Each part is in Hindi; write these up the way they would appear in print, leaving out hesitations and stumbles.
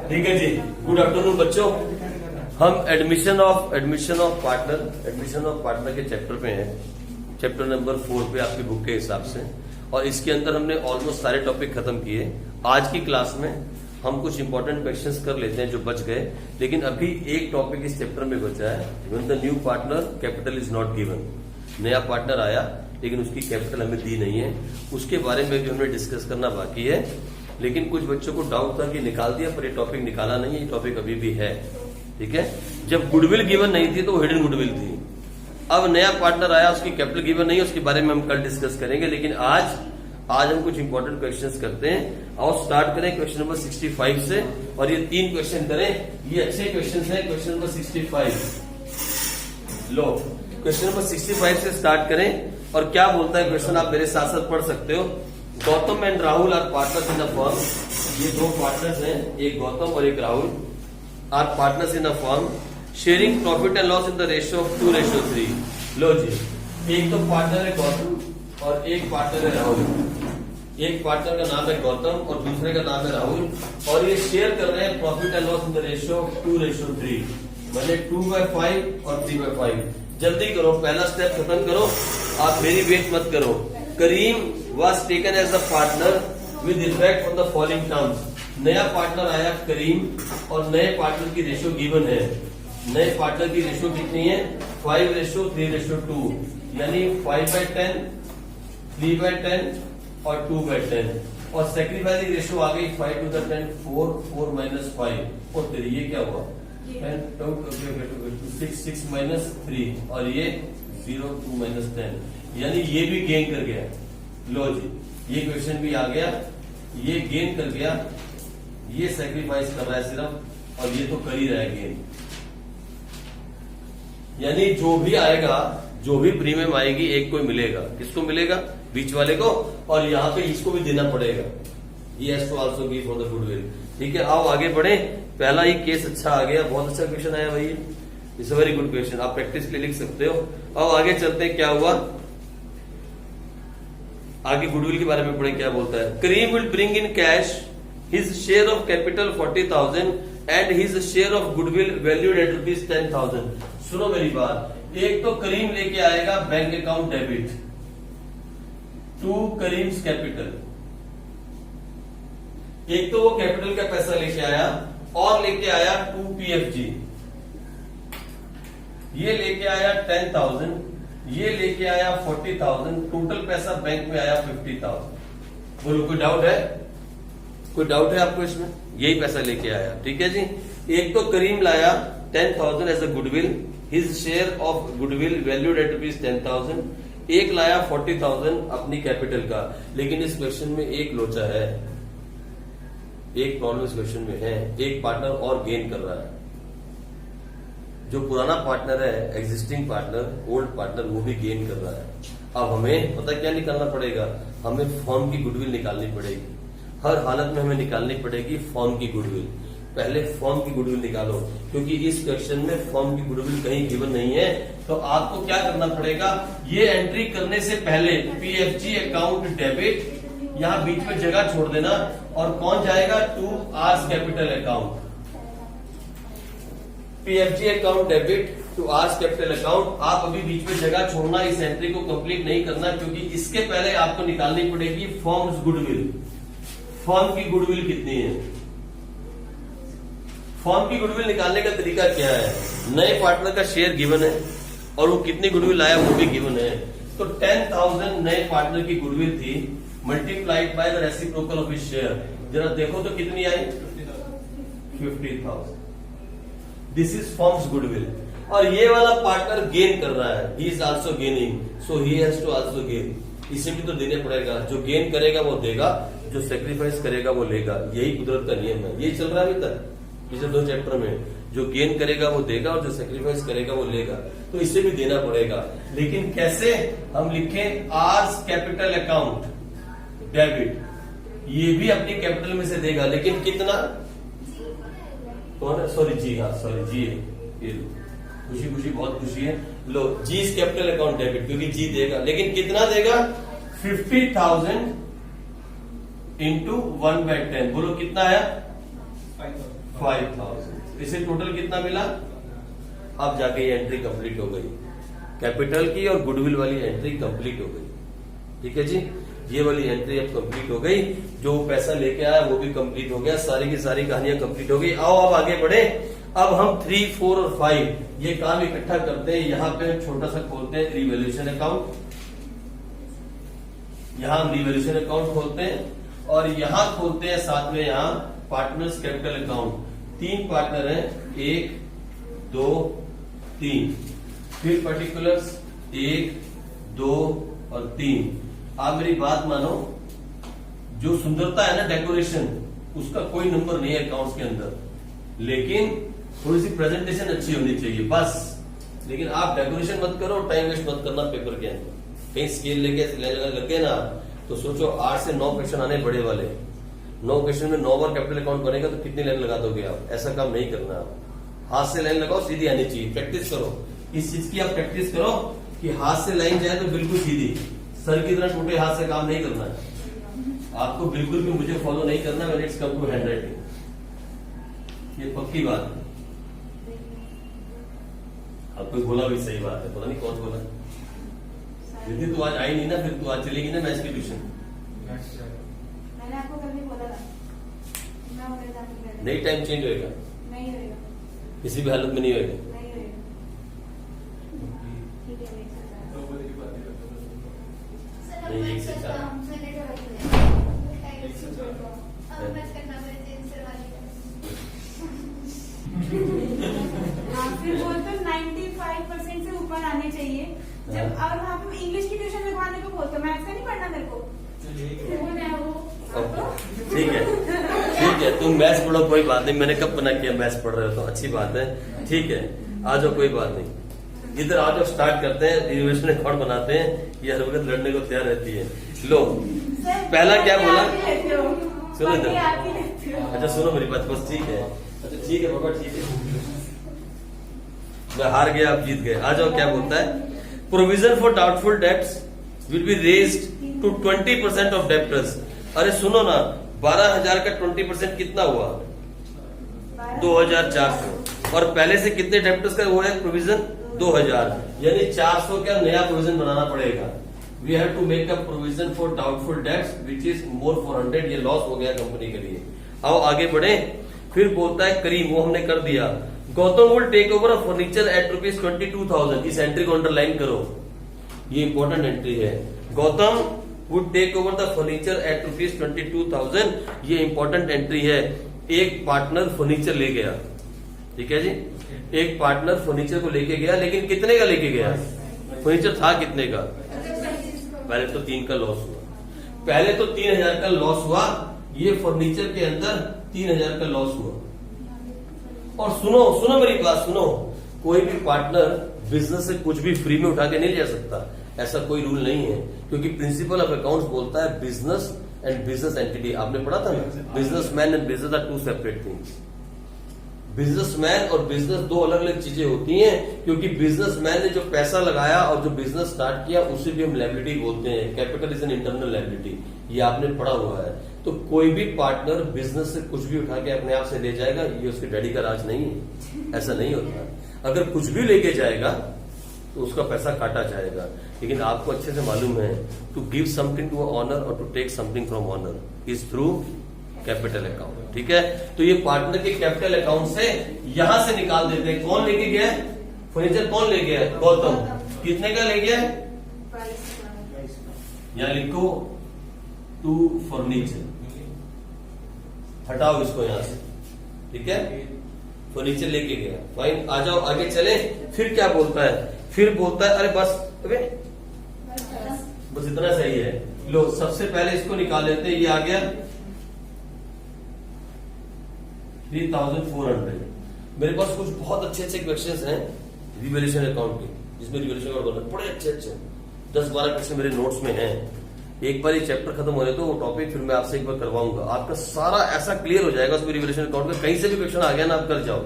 ठीक है जी। गुड आफ्टरनून बच्चों। हम एडमिशन ऑफ पार्टनर के चैप्टर पे हैं, चैप्टर नंबर 4 पे आपकी बुक के हिसाब से, और इसके अंदर हमने ऑलमोस्ट सारे टॉपिक खत्म किए। आज की क्लास में हम कुछ इंपॉर्टेंट क्वेश्चंस कर लेते हैं जो बच गए, लेकिन अभी एक टॉपिक इस चैप्टर में बचा है। When the new partner capital is not given. नया पार्टनर आया लेकिन उसकी कैपिटल हमें दी नहीं है, उसके बारे में भी हमें डिस्कस करना बाकी है। लेकिन कुछ बच्चों को डाउट था कि निकाल दिया, पर ये टॉपिक निकाला नहीं है, ये टॉपिक अभी भी है। ठीक है, जब गुडविल गिवन नहीं थी तो हिडन गुडविल थी। अब नया पार्टनर आया, उसकी कैपिटल गिवन नहीं है, उसके बारे में हम कल डिस्कस करेंगे। लेकिन आज हम कुछ इंपॉर्टेंट क्वेश्चंस करते हैं। और स्टार्ट करें क्वेश्चन नंबर 65 से, और ये 3 क्वेश्चन करें, ये अच्छे क्वेश्चन हैं। क्वेश्चन नंबर 65 लो, क्वेश्चन नंबर 65 से स्टार्ट करें। और क्या बोलता है क्वेश्चन, आप मेरे साथ साथ पढ़ सकते हो। Gautam and Rahul are partners in a firm. ये 2 पार्टनर्स हैं, एक गौतम और एक Rahul. Are partners in a firm sharing profit and loss in the ratio of 2:3। लो जी, एक तो पार्टनर है गौतम और एक पार्टनर है राहुल। एक पार्टनर का नाम है गौतम और दूसरे का नाम है राहुल, और ये शेयर कर रहे हैं profit and loss in the ratio of 2:3, मतलब 2/5 और 3/5। जल्दी करो, पहला स्टेप खत्म करो, आप मेरी वेट मत करो। Karim was taken as a partner with effect on the following terms. नया पार्टनर आया करीम, और नए पार्टनर की रेशियो गिवन है। नए पार्टनर की रेशियो कितनी है? 5:3:2, यानी 5/10, 3/10 और 2/10। और सेक्रीफाइसिंग रेशियो आ गई 5 to the 10, 4 minus 5। और फिर ये क्या हुआ? 6 minus 3, और ये 0, 2 minus 10, यानी ये भी गेन कर गया। लो जी, ये क्वेश्चन भी आ गया, ये गेन कर गया, ये सेक्रीफाइस कर रहा है सिर्फ, और ये तो कर ही रहा है गेन। यानी जो भी आएगा, जो भी प्रीमियम आएगी, एक को मिलेगा। किसको मिलेगा? बीच वाले को, और यहाँ पे इसको भी देना पड़ेगा। ये has to also give for the goodwill. ठीक है, आओ आगे बढ़े। पहला ही केस अच्छा आ गया, बहुत अच्छा क्वेश्चन आया भाई, it's a very good question, आप प्रैक्टिस के लिए लिख सकते हो। अब आगे चलते हैं, क्या हुआ आगे। गुडविल के बारे में पढ़े, क्या बोलता है। Karim will bring in cash his share of capital 40,000 and his share of goodwill valued at ₹10,000। सुनो मेरी बात, एक तो करीम लेके आएगा bank account debit to Karim's capital. एक तो वो कैपिटल का पैसा लेके आया, और लेके आया टू PFG। ये लेके आया 10,000, ये लेके आया 40,000, टोटल पैसा बैंक में आया 50,000। बोलो, कोई डाउट है? कोई डाउट है आपको इसमें? यही पैसा लेके आया। ठीक है जी। एक तो करीम लाया 10,000 as a goodwill, his share of goodwill valued at ₹10,000। एक लाया 40,000 अपनी कैपिटल का। लेकिन इस क्वेश्चन में एक लोचा है, एक प्रॉब्लम इस क्वेश्चन में है। एक पार्टनर और गेन कर रहा है। जो पुराना पार्टनर है, एग्जिस्टिंग पार्टनर, ओल्ड पार्टनर, वो भी गेन कर रहा है। अब हमें पता क्या निकालना पड़ेगा? हमें फर्म की गुडविल निकालनी पड़ेगी। हर हालत में हमें निकालनी पड़ेगी फर्म की गुडविल। पहले फर्म की गुडविल निकालो, क्योंकि इस क्वेश्चन में फर्म की गुडविल कहीं गिवन नहीं है। तो आपको क्या करना पड़ेगा? ये एंट्री करने से पहले PFG अकाउंट डेबिट, यहां बीच में जगह छोड़ देना, और कौन जाएगा? To R's capital account. PFG account debit to R's capital account. आप अभी बीच में जगह छोड़ना, इस एंट्री को कंप्लीट नहीं करना, क्योंकि इसके पहले आपको निकालनी पड़ेगी फर्म्स गुडविल। फर्म की गुडविल कितनी है? फर्म की गुडविल निकालने का तरीका क्या है? नए पार्टनर का शेयर गिवन है, और वो कितनी गुडविल आया वो भी गिवन है। तो 10,000 नए पार्टनर की गुडविल थी, multiplied by the reciprocal of his share. जरा देखो तो कितनी आई? 50,000। This is firm's goodwill. और ये वाला पार्टनर गेन कर रहा है, he is also gaining, so he has to also gain. इसे भी तो देने पड़ेगा। जो गेन करेगा वो देगा, जो सेक्रीफाइस करेगा वो लेगा। यही कुदरत का नियम है, यही चल रहा है अभी तक पिछले 2 चैप्टर में। जो गेन करेगा वो देगा, और जो सेक्रीफाइस करेगा वो लेगा। तो इसे भी देना पड़ेगा। लेकिन कैसे? हम लिखें आर्स कैपिटल अकाउंट डेबिट, ये भी अपनी कैपिटल में से देगा, लेकिन कितना? कौन है? सॉरी जी, हाँ सॉरी जी है। खुशी खुशी, बहुत खुशी है। लो, जी इज कैपिटल अकाउंट डेबिट, क्योंकि जी देगा, लेकिन कितना देगा? 50,000 इंटू 1/10। बोलो कितना है? 5000। इसे टोटल कितना मिला? अब जाके ये एंट्री कंप्लीट हो गई, कैपिटल की और गुडविल वाली एंट्री कंप्लीट हो गई। ठीक है जी, ये वाली एंट्री अब कंप्लीट हो गई, जो पैसा लेके आया वो भी कंप्लीट हो गया, सारी की सारी कहानियां कंप्लीट हो गई। आओ अब आगे बढ़े। अब हम 3, 4 और 5 ये काम इकट्ठा करते हैं। यहाँ पे हम छोटा सा खोलते हैं रिवैल्यूएशन अकाउंट, यहाँ हम रिवैल्यूएशन अकाउंट खोलते हैं और यहाँ खोलते हैं साथ में यहाँ पार्टनर्स कैपिटल अकाउंट। 3 पार्टनर हैं, 1, 2, 3, फिर पर्टिकुलर्स 1, 2 और 3। आप मेरी बात मानो, जो सुंदरता है ना डेकोरेशन, उसका कोई नंबर नहीं है अकाउंट्स के अंदर, लेकिन थोड़ी सी प्रेजेंटेशन अच्छी होनी चाहिए बस। लेकिन आप डेकोरेशन मत करो, टाइम वेस्ट मत करना पेपर के अंदर। कहीं स्केल लेके लगे ना तो सोचो 8 से 9 क्वेश्चन आने बड़े वाले, 9 क्वेश्चन में 9 बार कैपिटल अकाउंट बनेगा तो कितनी लाइन लगा दोगे आप? ऐसा काम नहीं करना। आप हाथ से लाइन लगाओ, सीधी आनी चाहिए। प्रैक्टिस करो इस चीज की, आप प्रैक्टिस करो कि हाथ से लाइन जाए तो बिल्कुल सीधी, सर की तरह छोटे हाथ से काम नहीं करना है आपको, बिल्कुल भी मुझे फॉलो नहीं करना when it's come to hand writing. ये पक्की बात है। अब कोई बोला भी सही बात है, पता नहीं कौन बोला। यदि तू आज आई नहीं ना, फिर तू आज चलेगी ना मैथ्स की ट्यूशन। मैंने आपको कभी बोला था नहीं, टाइम चेंज होएगा, नहीं होएगा, किसी भी हालत में नहीं होएगा। नहीं होएगा। ठीक है, नहीं, एक से चार। फिर बोलते 95% से ऊपर आने चाहिए। जब और वहाँ पे इंग्लिश की ट्यूशन लगवाने को बोलते, मैथ्स का नहीं पढ़ना मेरे को। ठीक है, ठीक है, तुम मैथ्स पढ़ो, कोई बात नहीं। मैंने कब बना किया मैथ्स पढ़ रहे हो तो अच्छी बात है। ठीक है, आ जाओ, कोई बात नहीं। इधर आ जाओ, स्टार्ट करते हैं। रिवैल्यूएशन अकाउंट बनाते हैं। ये हर वक्त लड़ने को तैयार रहती है। लो, पहला क्या बोला? सुनो इधर। अच्छा सुनो मेरी बात बस, ठीक है। अच्छा ठीक है बाबा, ठीक है, मैं हार गया, आप जीत गए। आ जाओ, क्या बोलता है? Provision for doubtful debts will be raised to 20% of debtors. अरे सुनो ना, 12,000 का 20% कितना हुआ? 2,400। और पहले से कितने डेब्टर्स का हुआ है प्रोविजन? 2,000, यानी 400 का नया प्रोविजन बनाना पड़ेगा। We have to make a provision for doubtful debts which is more 400। ये लॉस हो गया कंपनी के लिए। आओ आगे बढ़े। फिर बोलता है करीम, वो हमने कर दिया। Gautam would take over a furniture at ₹22,000। इस एंट्री को अंडरलाइन करो, ये इंपॉर्टेंट एंट्री है। Gautam would take over the furniture at ₹22,000, ये इंपॉर्टेंट एंट्री है। एक पार्टनर फर्नीचर ले गया, ठीक है जी, एक पार्टनर फर्नीचर को लेके गया, लेकिन कितने का लेके गया? फर्नीचर था कितने का? पहले तो 3 का लॉस हुआ, पहले तो 3,000 का लॉस हुआ। ये फर्नीचर के अंदर 3,000 का लॉस हुआ। और सुनो सुनो मेरी बात सुनो, कोई भी पार्टनर बिजनेस से कुछ भी फ्री में उठा के नहीं ले सकता, ऐसा कोई रूल नहीं है। क्योंकि प्रिंसिपल ऑफ अकाउंट्स बोलता है बिजनेस एंड बिजनेस एंटिटी। आपने पढ़ा था ना, businessman and business are 2 separate things. Businessman और बिजनेस 2 अलग अलग चीजें होती हैं। क्योंकि बिजनेसमैन ने जो पैसा लगाया और जो बिजनेस स्टार्ट किया, उसे भी हम लायबिलिटी बोलते हैं। Capital is an internal liability, ये आपने पढ़ा हुआ है। तो कोई भी पार्टनर बिजनेस से कुछ भी उठा के अपने आप से ले जाएगा, ये उसके डैडी का राज नहीं है, ऐसा नहीं होता। अगर कुछ भी लेके जाएगा तो उसका पैसा काटा जाएगा। लेकिन आपको अच्छे से मालूम है, to give something to owner और to take something from owner is through capital account. ठीक है, तो ये पार्टनर के कैपिटल अकाउंट से यहां से निकाल देते हैं। कौन लेके गया? फर्नीचर कौन ले गया? गौतम। कितने का ले गया? यहां लिखो टू फर्नीचर, हटाओ इसको यहां से, ठीक है। फर्नीचर लेके गया, फाइन। आ जाओ आगे चले। फिर क्या बोलता है? फिर बोलता है, अरे बस, अबे बस इतना सही है। लो, सबसे पहले इसको निकाल लेते हैं। ये आ गया 3,400। मेरे पास कुछ बहुत अच्छे अच्छे क्वेश्चंस हैं रिवैल्यूएशन अकाउंट के, जिसमें रिवैल्यूएशन अकाउंट बनना बड़े अच्छे अच्छे 10-12 क्वेश्चन मेरे नोट्स में हैं। एक बार ये चैप्टर खत्म होने तो वो टॉपिक फिर मैं आपसे एक बार करवाऊंगा, आपका सारा ऐसा क्लियर हो जाएगा उसमें रिवैल्यूएशन अकाउंट का। कहीं से भी क्वेश्चन आ गया ना, आप कर जाओ।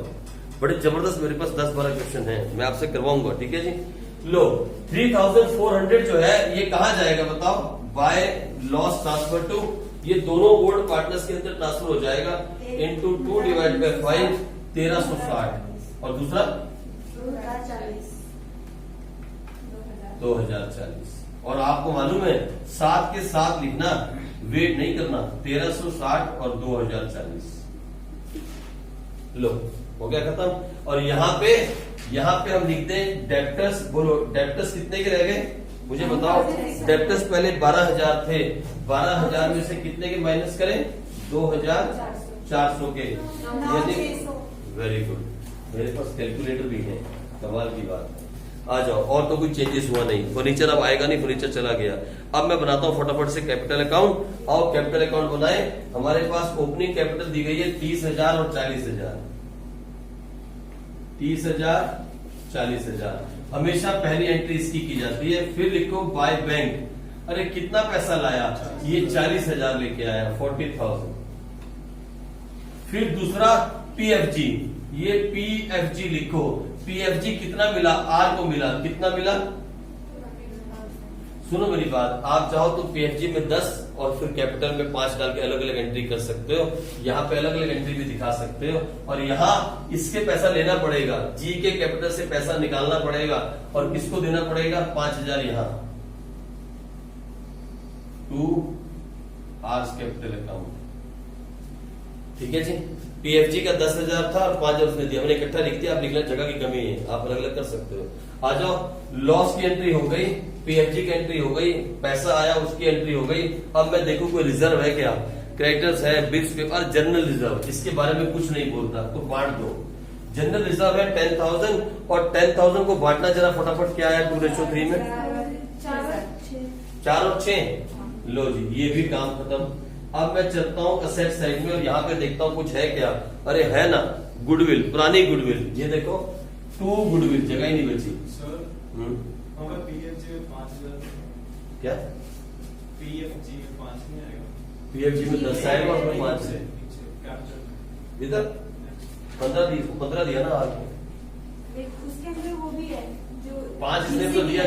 बड़े जबरदस्त मेरे पास 10-12 क्वेश्चन हैं, मैं आपसे करवाऊंगा, ठीक है जी। लो, 3,400 जो है ये कहा जाएगा बताओ? बाय लॉस ट्रांसफर टू ये दोनों गोल्ड पार्टनर्स के अंदर ट्रांसफर हो जाएगा इंटू 2 डिवाइड बाई 5 1360 और दूसरा 2040 और आपको मालूम है 7 के साथ लिखना, वेट नहीं करना, 1360 और 2040। लो हो गया खत्म। और यहाँ पे हम लिखते हैं डेप्टर्स। बोलो डेप्टर्स कितने के रह गए मुझे बताओ। डेप्टर्स पहले 12,000 थे, 12,000 में से कितने के माइनस करें 2,400 के, यानी वेरी गुड, मेरे पास कैलकुलेटर भी है, कमाल की बात है। आ जाओ, और तो कुछ चेंजेस हुआ नहीं, फर्नीचर अब आएगा नहीं, फर्नीचर चला गया। अब मैं बनाता हूं फटाफट से कैपिटल अकाउंट। और कैपिटल अकाउंट बनाए, हमारे पास ओपनिंग कैपिटल दी गई है 30,000 और 40,000। 30,000 40,000 हमेशा पहली एंट्री इसकी की जाती है। फिर लिखो बाय बैंक। अरे कितना पैसा लाया, ये 40,000 लेके आया, 40,000। फिर दूसरा पीएफजी, ये पीएफजी लिखो। पीएफजी कितना मिला, आर को मिला, कितना मिला, सुनो मेरी बात, आप चाहो तो पीएफजी में 10 और फिर कैपिटल में 5 डाल के अलग अलग एंट्री कर सकते हो। यहाँ पे अलग अलग एंट्री भी दिखा सकते हो। और यहाँ इसके पैसा लेना पड़ेगा, जी के कैपिटल से पैसा निकालना पड़ेगा और किसको देना पड़ेगा 5,000 यहाँ टू आर्स कैपिटल अकाउंट। ठीक है जी। पीएफजी का 10,000 था और 5,000 उसने दिया, मैंने इकट्ठा लिख दिया। आप लिखना जगह की कमी है, आप अलग अलग कर सकते हो। आ जाओ, लॉस की एंट्री हो गई, पीएफजी की एंट्री हो गई, पैसा आया उसकी एंट्री हो गई। अब मैं देखूं कोई रिजर्व है क्या, क्रेडिटर्स है, बिल्स पेपर, जनरल रिजर्व, इसके बारे में कुछ नहीं बोलता तो बांट दो। जनरल रिजर्व है 10,000 और 10,000 को बांटना जरा फटाफट, क्या है 2:3 में 4 और 6। लो जी, ये भी काम खत्म। अब मैं चलता हूँ असेट साइड में और यहाँ पे देखता हूँ कुछ है क्या। अरे है ना, गुडविल, पुरानी गुडविल, ये देखो 2 गुडविल, जगह ही नहीं बची। पीएफजी में 5,000 क्या, पीएफजी में 5 नहीं आएगा, पीएफजी में 10 आएगा और 5 है इधर 15 दिया ना आज, उसके अंदर वो भी है जो 5 इसने तो दिया,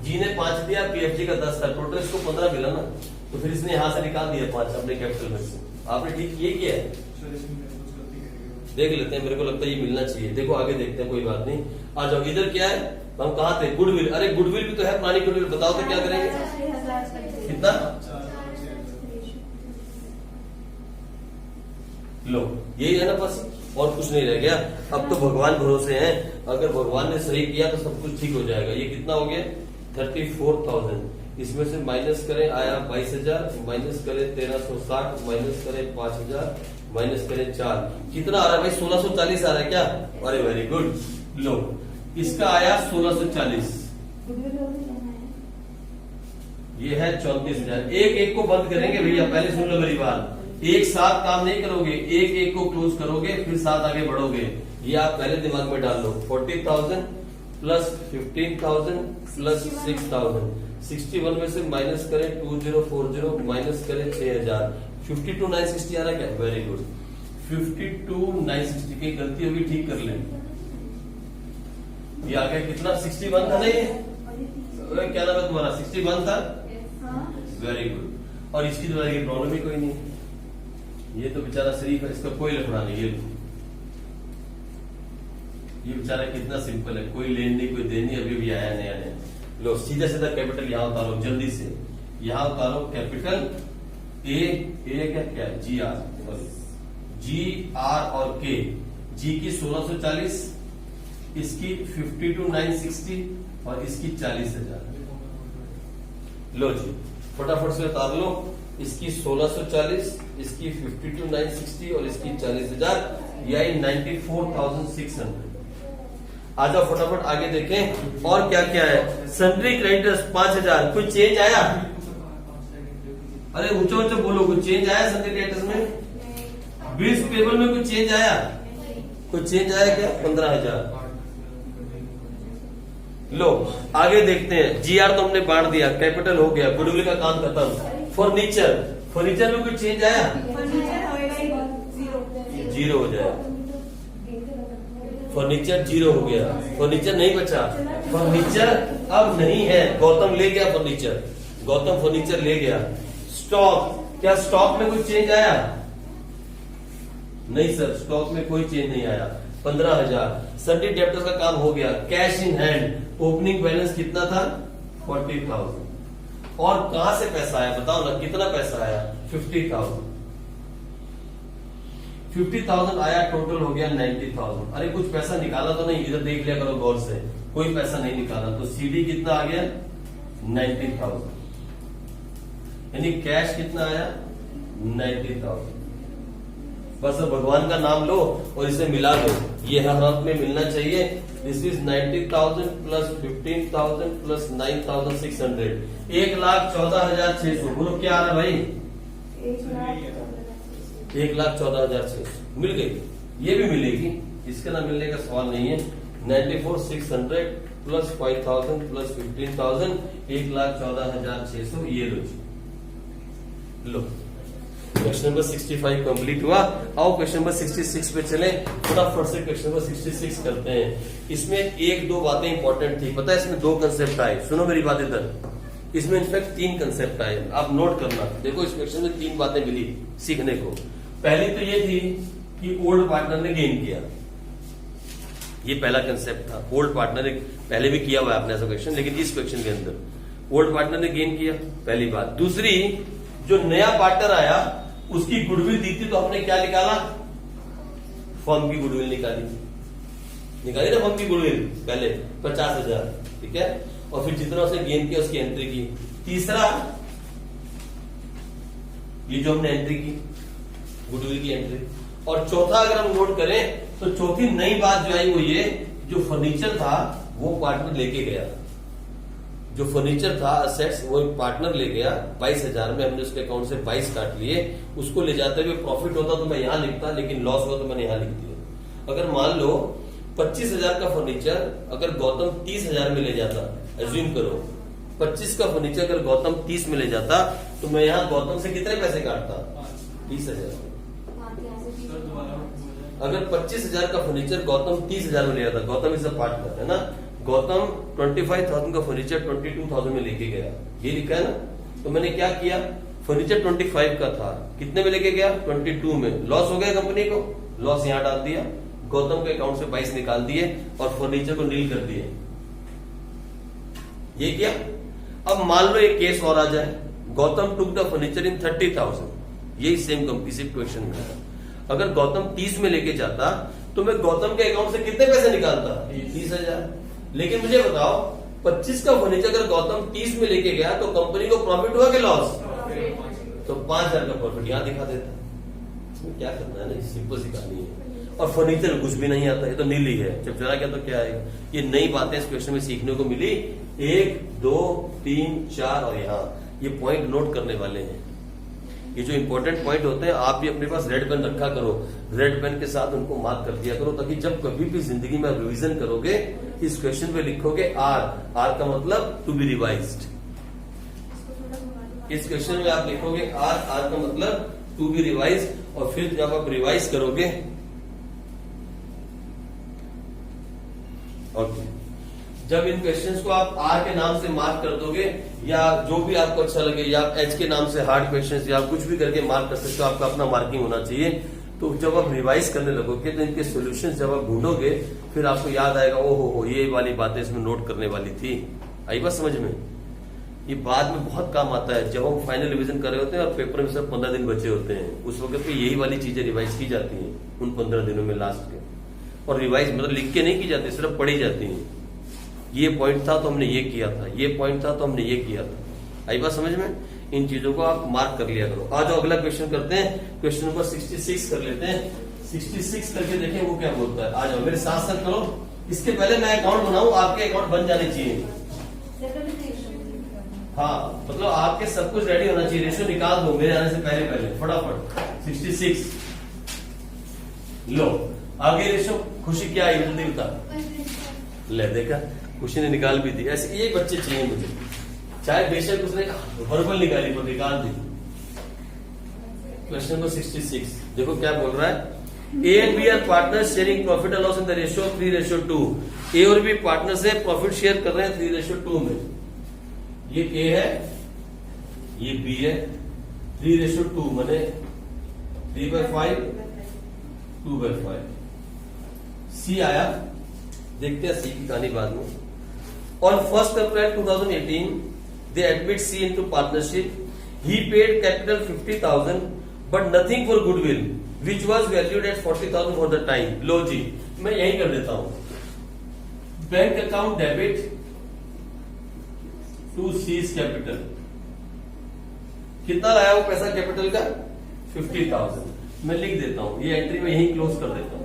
जी ने 5 दिया, पीएफजी का 10 था, टोटल इसको 15 मिला ना, तो फिर इसने यहां से निकाल दिया 5 अपने कैपिटल में से। आपने ठीक ये किया है, देख लेते हैं, मेरे को लगता है ये मिलना चाहिए। देखो आगे देखते हैं, कोई बात नहीं। आ जाओ, इधर क्या है, हम कहा थे गुडविल। अरे गुडविल भी तो है, पुरानी गुडविल, बताओ तो क्या करेंगे, कितना, लो यही है ना बस, और कुछ नहीं रह गया। अब तो भगवान भरोसे हैं, अगर भगवान ने सही किया तो सब कुछ ठीक हो जाएगा। ये कितना हो गया 34,000, इसमें से माइनस करें, आया 22,000, माइनस करें 1360, माइनस करें 5,000, माइनस करें 4, कितना आ रहा है भाई 1640 आ रहा है क्या। अरे वेरी गुड, लो इसका आया 1640, ये है 34,000। एक एक को बंद करेंगे भैया, पहले सुन लो मेरी बात, एक साथ काम नहीं करोगे, एक एक को क्लोज करोगे फिर साथ आगे बढ़ोगे। ये आप पहले दिमाग में डाल लो, 40,000 प्लस 15,000 प्लस 6,000, 61 में से माइनस करें 2040, माइनस करें 6,000, 52,960 आ रहा है क्या, वेरी गुड। 52,960 की गलती होगी, ठीक कर लें। ये आ गया कितना, 61 था नहीं, क्या नाम है तुम्हारा, 61 था, वेरी गुड। और इसकी तो ये प्रॉब्लम ही कोई नहीं, ये तो बेचारा शरीफ है, इसका कोई लफड़ा नहीं। ये बेचारा कितना सिंपल है, कोई लेन नहीं कोई देन नहीं, अभी भी आया नया नया। लो सीधा सीधा कैपिटल यहाँ उतारो जल्दी से, यहाँ उतारो कैपिटल ए क्या है जी आर, सॉरी जी आर और के। जी की 1640, इसकी 52,960 और इसकी 40,000। लो जी फटाफट से उतार लो, इसकी 1640, इसकी 52,960 और इसकी 40,000, यही 94,600। आ जाओ फटाफट आगे देखें और क्या क्या है। सन्ड्री क्रेडिटर्स 5,000, कोई चेंज आया, अरे ऊंचा ऊंचा बोलो, कोई चेंज आया सन्ड्री क्रेडिटर्स में, बिल्स पेबल में कोई चेंज आया, कोई चेंज आया क्या, 15,000। लो आगे देखते हैं, जीआर तो हमने बांट दिया, कैपिटल हो गया, गुडविल का काम खत्म। फर्नीचर में कोई चेंज आया, जीरो हो जाएगा, फर्नीचर 0 हो गया, फर्नीचर नहीं बचा, फर्नीचर अब नहीं है, गौतम ले गया फर्नीचर, गौतम फर्नीचर ले गया। स्टॉक क्या स्टॉक में कोई चेंज आया? नहीं सर, स्टॉक में कोई चेंज नहीं आया। 15,000। सन्डी डेप्टर्स का काम हो गया। Cash in hand opening balance कितना था? 40,000। और कहां से पैसा आया बताओ ना, कितना पैसा आया? 50,000। 50,000 आया, टोटल हो गया 90,000। अरे कुछ पैसा निकाला तो नहीं? इधर देख लिया करो गौर से, कोई पैसा नहीं निकाला। तो सीडी कितना आ गया? 90,000। यानी कैश कितना आया? 90,000। बस अब भगवान का नाम लो और इसे मिला दो, ये हर हाथ में मिलना चाहिए। This is 90,000 plus 15,000 plus 9,600, 1,14,600। बोलो क्या आ रहा है भाई? 1,14,600 मिल गई। ये भी मिलेगी, इसके ना मिलने का सवाल नहीं है। 94,600 प्लस 5,000 प्लस 15,000, 1,14,600। ये लो क्वेश्चन नंबर 65 कंप्लीट हुआ। आओ क्वेश्चन नंबर 66 पे चले, फटाफट से क्वेश्चन नंबर 66 करते हैं। इसमें एक दो बातें इंपॉर्टेंट थी, पता है इसमें दो कंसेप्ट आए। सुनो मेरी बात इधर, इसमें इनफैक्ट 3 कंसेप्ट आए, आप नोट करना। देखो इस क्वेश्चन में 3 बातें मिली सीखने को। पहली तो ये थी कि ओल्ड पार्टनर ने गेन किया, ये पहला कंसेप्ट था। ओल्ड पार्टनर ने पहले भी किया हुआ है आपने ऐसा क्वेश्चन, लेकिन इस क्वेश्चन के अंदर ओल्ड पार्टनर ने गेन किया, पहली बात। दूसरी, जो नया पार्टनर आया उसकी गुडविल दी थी, तो हमने क्या निकाला? फर्म की गुडविल निकाली ना, फर्म की गुडविल पहले 50,000, ठीक है। और फिर जितना उसने गेन किया उसकी एंट्री की। तीसरा, ये जो हमने एंट्री की गुडविल की एंट्री। और चौथा अगर हम नोट करें तो चौथी नई बात जो आई वो ये, जो फर्नीचर था वो पार्टनर लेके गया। जो फर्नीचर था असेट्स, वो पार्टनर ले गया 22,000 में। हमने उसके अकाउंट से 22 काट लिए। उसको ले जाते हुए प्रॉफिट होता तो मैं यहां लिखता, लेकिन लॉस हुआ तो मैंने यहां लिख दिया। अगर मान लो 25,000 का फर्नीचर अगर गौतम 30,000 में ले जाता, एज्यूम करो 25 का फर्नीचर अगर गौतम 30 में ले जाता, तो मैं यहाँ गौतम से कितने पैसे काटता? 30,000। अगर 25,000 का फर्नीचर गौतम 30,000 में ले जाता, गौतम इज अ पार्टनर है ना, गौतम 25,000 का फर्नीचर 22,000 में लेके गया, ये लिखा है ना। तो मैंने क्या किया, फर्नीचर 25 का था, कितने में लेके गया? 22 में। लॉस हो गया कंपनी को, लॉस यहां डाल दिया, गौतम के अकाउंट से 22 निकाल दिए और फर्नीचर को नील कर दिए। ये किया। अब मान लो एक केस और आ जाए, गौतम टुक द फर्नीचर इन 30,000, यही सेम इसी क्वेश्चन में है। अगर गौतम 30 में लेके जाता तो मैं गौतम के अकाउंट से कितने पैसे निकालता? 30,000। लेकिन मुझे बताओ 25 का फर्नीचर अगर गौतम 30 में लेके गया तो कंपनी को प्रॉफिट हुआ कि लॉस? तो 5,000 का प्रॉफिट यहां दिखा देता। इसमें क्या करना है ना, सिंपल सी कहानी है। और फर्नीचर कुछ भी नहीं आता, ये तो नीली है, जब चला गया तो क्या है। ये नई बातें इस क्वेश्चन में सीखने को मिली। 1, 2, 3, 4 और यहाँ ये पॉइंट नोट करने वाले हैं। ये जो इंपॉर्टेंट पॉइंट होते हैं आप भी अपने पास रेड पेन रखा करो, रेड पेन के साथ उनको मार्क कर दिया करो, ताकि जब कभी भी जिंदगी में रिवीजन करोगे इस क्वेश्चन पे लिखोगे आर, आर का मतलब टू बी रिवाइज्ड। इस क्वेश्चन में आप लिखोगे आर, आर का मतलब टू बी रिवाइज। और फिर जब आप रिवाइज करोगे, ओके, जब इन क्वेश्चंस को आप आर के नाम से मार्क कर दोगे या जो भी आपको अच्छा लगे, या एच के नाम से हार्ड क्वेश्चंस या कुछ भी करके मार्क कर सकते हो, आपका अपना मार्किंग होना चाहिए। तो जब आप रिवाइज करने लगोगे तो इनके सॉल्यूशंस जब आप ढूंढोगे फिर आपको याद आएगा, ओहो हो ये वाली बातें इसमें नोट करने वाली थी। आई बात समझ में? ये बाद में बहुत काम आता है जब हम फाइनल रिवीजन कर रहे होते हैं और पेपर में सिर्फ 15 दिन बचे होते हैं, उस वक्त पे यही वाली चीजें रिवाइज की जाती हैं उन 15 दिनों में लास्ट के। और रिवाइज मतलब लिख के नहीं की जाती, सिर्फ पढ़ी जाती है। ये पॉइंट था तो हमने ये किया था, ये पॉइंट था तो हमने ये किया था। आई बात समझ में? इन चीजों को आप मार्क कर लिया करो। आज अगला क्वेश्चन करते हैं, क्वेश्चन नंबर 66 कर लेते हैं। 66 करके देखें वो क्या बोलता है। आ जाओ मेरे साथ साथ करो। इसके पहले मैं अकाउंट बनाऊं, आपके अकाउंट बन जाने चाहिए। हाँ, मतलब आपके सब कुछ रेडी होना चाहिए। रेशियो निकाल दो मेरे आने से पहले पहले फटाफट। 66 लो, आगे रेशियो। खुशी क्या आई जल्दी बता। ले देखा, खुशी ने निकाल भी दी। ऐसे एक बच्चे चाहिए मुझे, चाहे बेशक उसने वर्बल निकाली पर निकाल दी। क्वेश्चन नंबर 66 देखो क्या बोल रहा है। A and B are partner sharing profit and loss in the ratio 3:2। A और बी पार्टनर से प्रॉफिट शेयर कर रहे हैं 3:2 में। ये ए है, ये बी है, 3:2 माने 3/5 2/5। सी आया, देखते हैं सी की कहानी बाद में। On 1st April 2018, they admit C into partnership. He paid capital 50,000, but nothing for goodwill, which was valued at 40,000 for the time. लो जी, मैं यही कर देता हूं। Bank account debit to C's capital, कितना लाया वो पैसा कैपिटल का? 50,000। मैं लिख देता हूं, ये एंट्री में यही क्लोज कर देता हूं।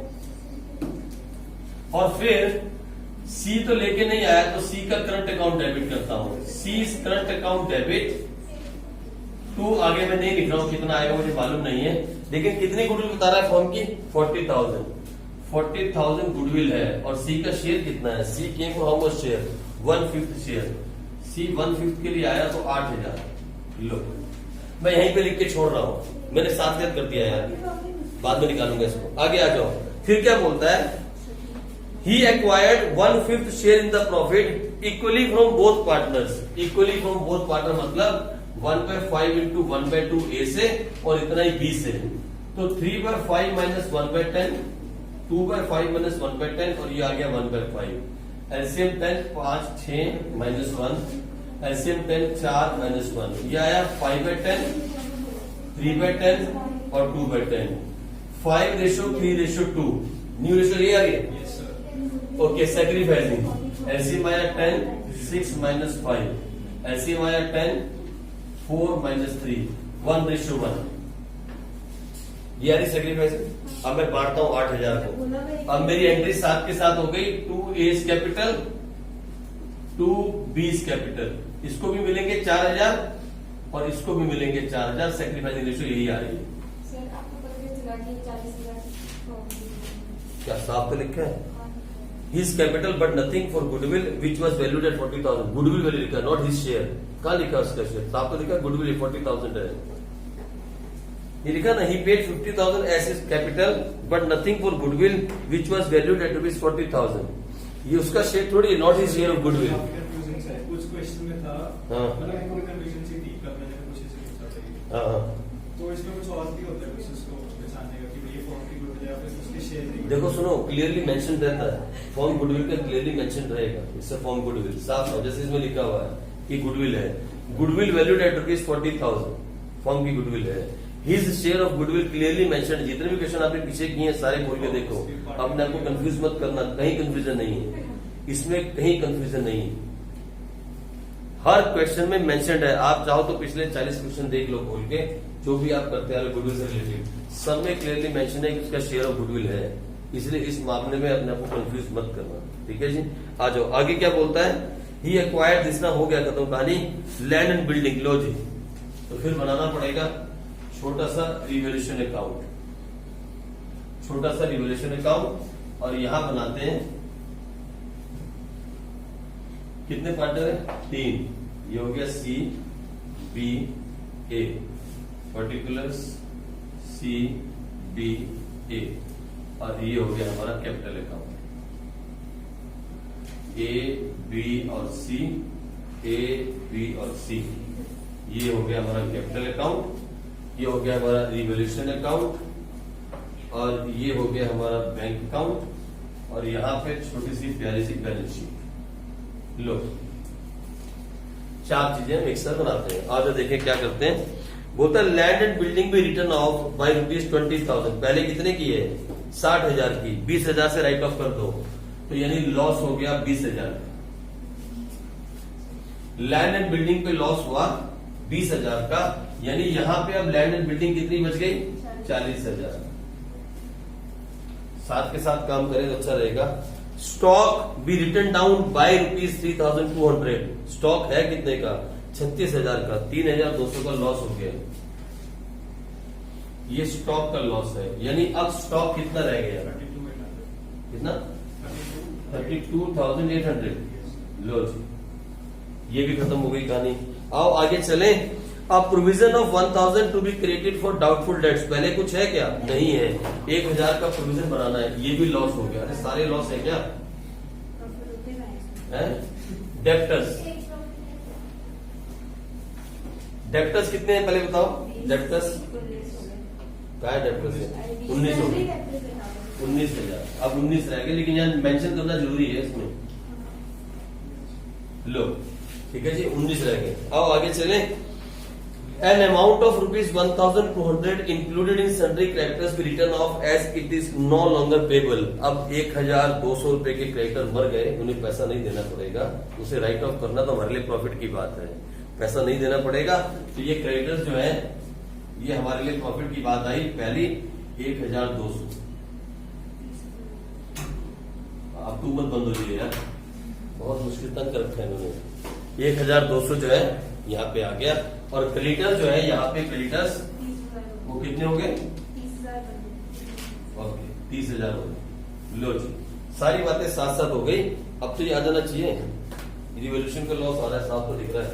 और फिर सी तो लेके नहीं आया तो सी का करंट अकाउंट डेबिट करता हूं। सी करंट अकाउंट डेबिट टू, आगे मैं नहीं लिख रहा हूं कितना आएगा मुझे मालूम नहीं है, लेकिन कितनी गुडविल बता रहा है फॉर्म की? 40,000 गुडविल है। और सी का शेयर कितना है? C came for how much share? 1/5 share. C 1/5 के लिए आया तो 8,000। लो मैं यहीं पे लिख के छोड़ रहा हूं, मैंने साथ कर दिया यार, बाद में निकालूंगा इसको। आगे आ जाओ, फिर क्या बोलता है? He acquired 1/5 share in the profit equally from both partners. Equally from both partners मतलब 1/5 into 1/2 A से और इतना ही B से। तो 3/5 minus 1/10, 2/5 minus 1/10 और ये आ गया 1/5। एलसीएम 10 5 6 minus 1, एलसीएम 10 4 minus 1, ये आया 5/10, 3/10 और 2/10। 5:3:2 न्यू रेशियो ये आ गया। Yes, sir. Okay, sacrificing. LCM आया 10 6 minus 5, एलसीएम आया 10 4 minus 3 1:1। ये आ रही सैक्रिफाइसिंग। अब मैं बांटता हूं 8,000 को। अब मेरी एंट्री 7 के साथ हो गई। 2 A's कैपिटल 2 B's कैपिटल, इसको भी मिलेंगे 4,000 और इसको भी मिलेंगे 4,000। सैक्रिफाइसिंग रेशियो यही आ रही है। सर आपको पता चला कि 40,000 क्या साफ तो लिखा है? His capital but nothing for goodwill which was valued at 40,000। Goodwill value लिखा, नॉट हिज शेयर। कहाँ लिखा उसका शेयर? साफ तो लिखा गुडविल 40,000 है। ये लिखा ना, he paid 50,000 as his capital but nothing for goodwill which was valued at rupees 40,000। ये उसका शेयर थोड़ी, not his share of goodwill. काफी confusing सा है। कुछ क्वेश्चन में था, हाँ। मतलब पूरी कंफ्यूजन सी थी, कल मैंने कुछ ऐसे पूछा था ये। हाँ, तो इसमें कुछ और भी होता है कुछ उसको पहचानने का कि ये फॉर्म की गुडविल या फिर उसके शेयर की देखो सुनो, क्लियरली मेंशन रहता है फॉर्म गुडविल का, क्लियरली मेंशन रहेगा इससे फॉर्म गुडविल साफ है, जैसे इसमें लिखा हुआ है कि गुडविल है, goodwill valued eight rupees 40,000 form की गुडविल है। His share of goodwill clearly mention. जितने भी क्वेश्चन आपने पीछे किए हैं सारे खोल के देखो, अपने आपको कंफ्यूज मत करना, कहीं कंफ्यूजन नहीं है इसमें, कहीं कंफ्यूजन नहीं है। हर क्वेश्चन में मेंशन्ड है। आप चाहो तो पिछले 40 क्वेश्चन देख लो खोल के, जो भी आप करते आ रहे गुडविल से रिलेटेड, सब में क्लियरली मेंशन है कि उसका शेयर ऑफ गुडविल है। इसलिए इस मामले में अपने आपको कंफ्यूज मत करना, ठीक है जी। आ जाओ आगे क्या बोलता है? ही एक्वायर्ड, जिसना हो गया खत्म कहानी। लैंड एंड बिल्डिंग, लो जी, तो फिर बनाना पड़ेगा छोटा सा रिवैल्यूएशन अकाउंट, छोटा सा रिवैल्यूएशन अकाउंट। और यहां बनाते हैं, कितने पार्टनर है? 3। ये हो गया सी बी ए, पर्टिकुलर्स सी बी ए, और ये हो गया हमारा कैपिटल अकाउंट। ए बी और सी, ए बी और सी, ये हो गया हमारा कैपिटल अकाउंट। ये हो गया हमारा रिवैल्यूएशन अकाउंट, और ये हो गया हमारा बैंक अकाउंट, और यहां पे छोटी सी प्यारी सी बैलेंस शीट। लो 4 चीजें मिक्सर बनाते हैं। आज देखें क्या करते हैं। बोलता है लैंड एंड बिल्डिंग भी रिटर्न ऑफ बाई ₹20,000। पहले कितने की है? 60,000 की, 20,000 से राइट ऑफ कर दो, तो यानी लॉस हो गया 20,000। लैंड एंड बिल्डिंग पे लॉस हुआ 20,000 का, यानी यहां पे अब लैंड एंड बिल्डिंग कितनी बच गई? 40,000। साथ के साथ काम करें तो अच्छा रहेगा। Stock be written down by ₹3,200। Stock है कितने का? 36,000 का, 3,200 का लॉस हो गया। ये स्टॉक का लॉस है, यानी अब स्टॉक कितना रह गया? 32,800। कितना? 32,800। लो जी, ये भी खत्म हो गई कहानी। आओ आगे चलें। अब provision of 1,000 to be created for doubtful debts. पहले कुछ है क्या? नहीं है। 1,000 का प्रोविजन बनाना है, ये भी लॉस हो गया। अरे सारे लॉस है क्या? डेप्टर्स, डेप्टर्स कितने हैं पहले बताओ। डेप्टर्स क्या है? डेप्टर्स 19 हो गए, 19,000। अब 19 रह गए, लेकिन यहाँ मेंशन करना जरूरी है इसमें। लो ठीक है जी, 19 रह गए। आओ आगे चले। An amount of rupees 1,200 included in sundry creditors be written off as it is no longer payable। अब 1,200 रुपए के क्रेडिटर मर गए, उन्हें पैसा नहीं देना पड़ेगा, उसे राइट ऑफ करना तो हमारे लिए प्रॉफिट की बात है, पैसा नहीं देना पड़ेगा। तो ये क्रेडिटर्स जो है ये हमारे लिए प्रॉफिट की बात आई। पहली 1,200। अब तू मत बंद हो जाइए यार, बहुत मुश्किल तंग कर रखा है इन्होंने। 1,200 जो है यहाँ पे आ गया, और क्रेडिटर जो है यहाँ पे क्रेडिटर्स वो कितने हो गए? 30,000 हो गए। लो जी, सारी बातें साथ साथ हो गई। अब तो ये आ जाना चाहिए, रिवोल्यूशन का लॉस आ रहा है, साफ तो दिख रहा है।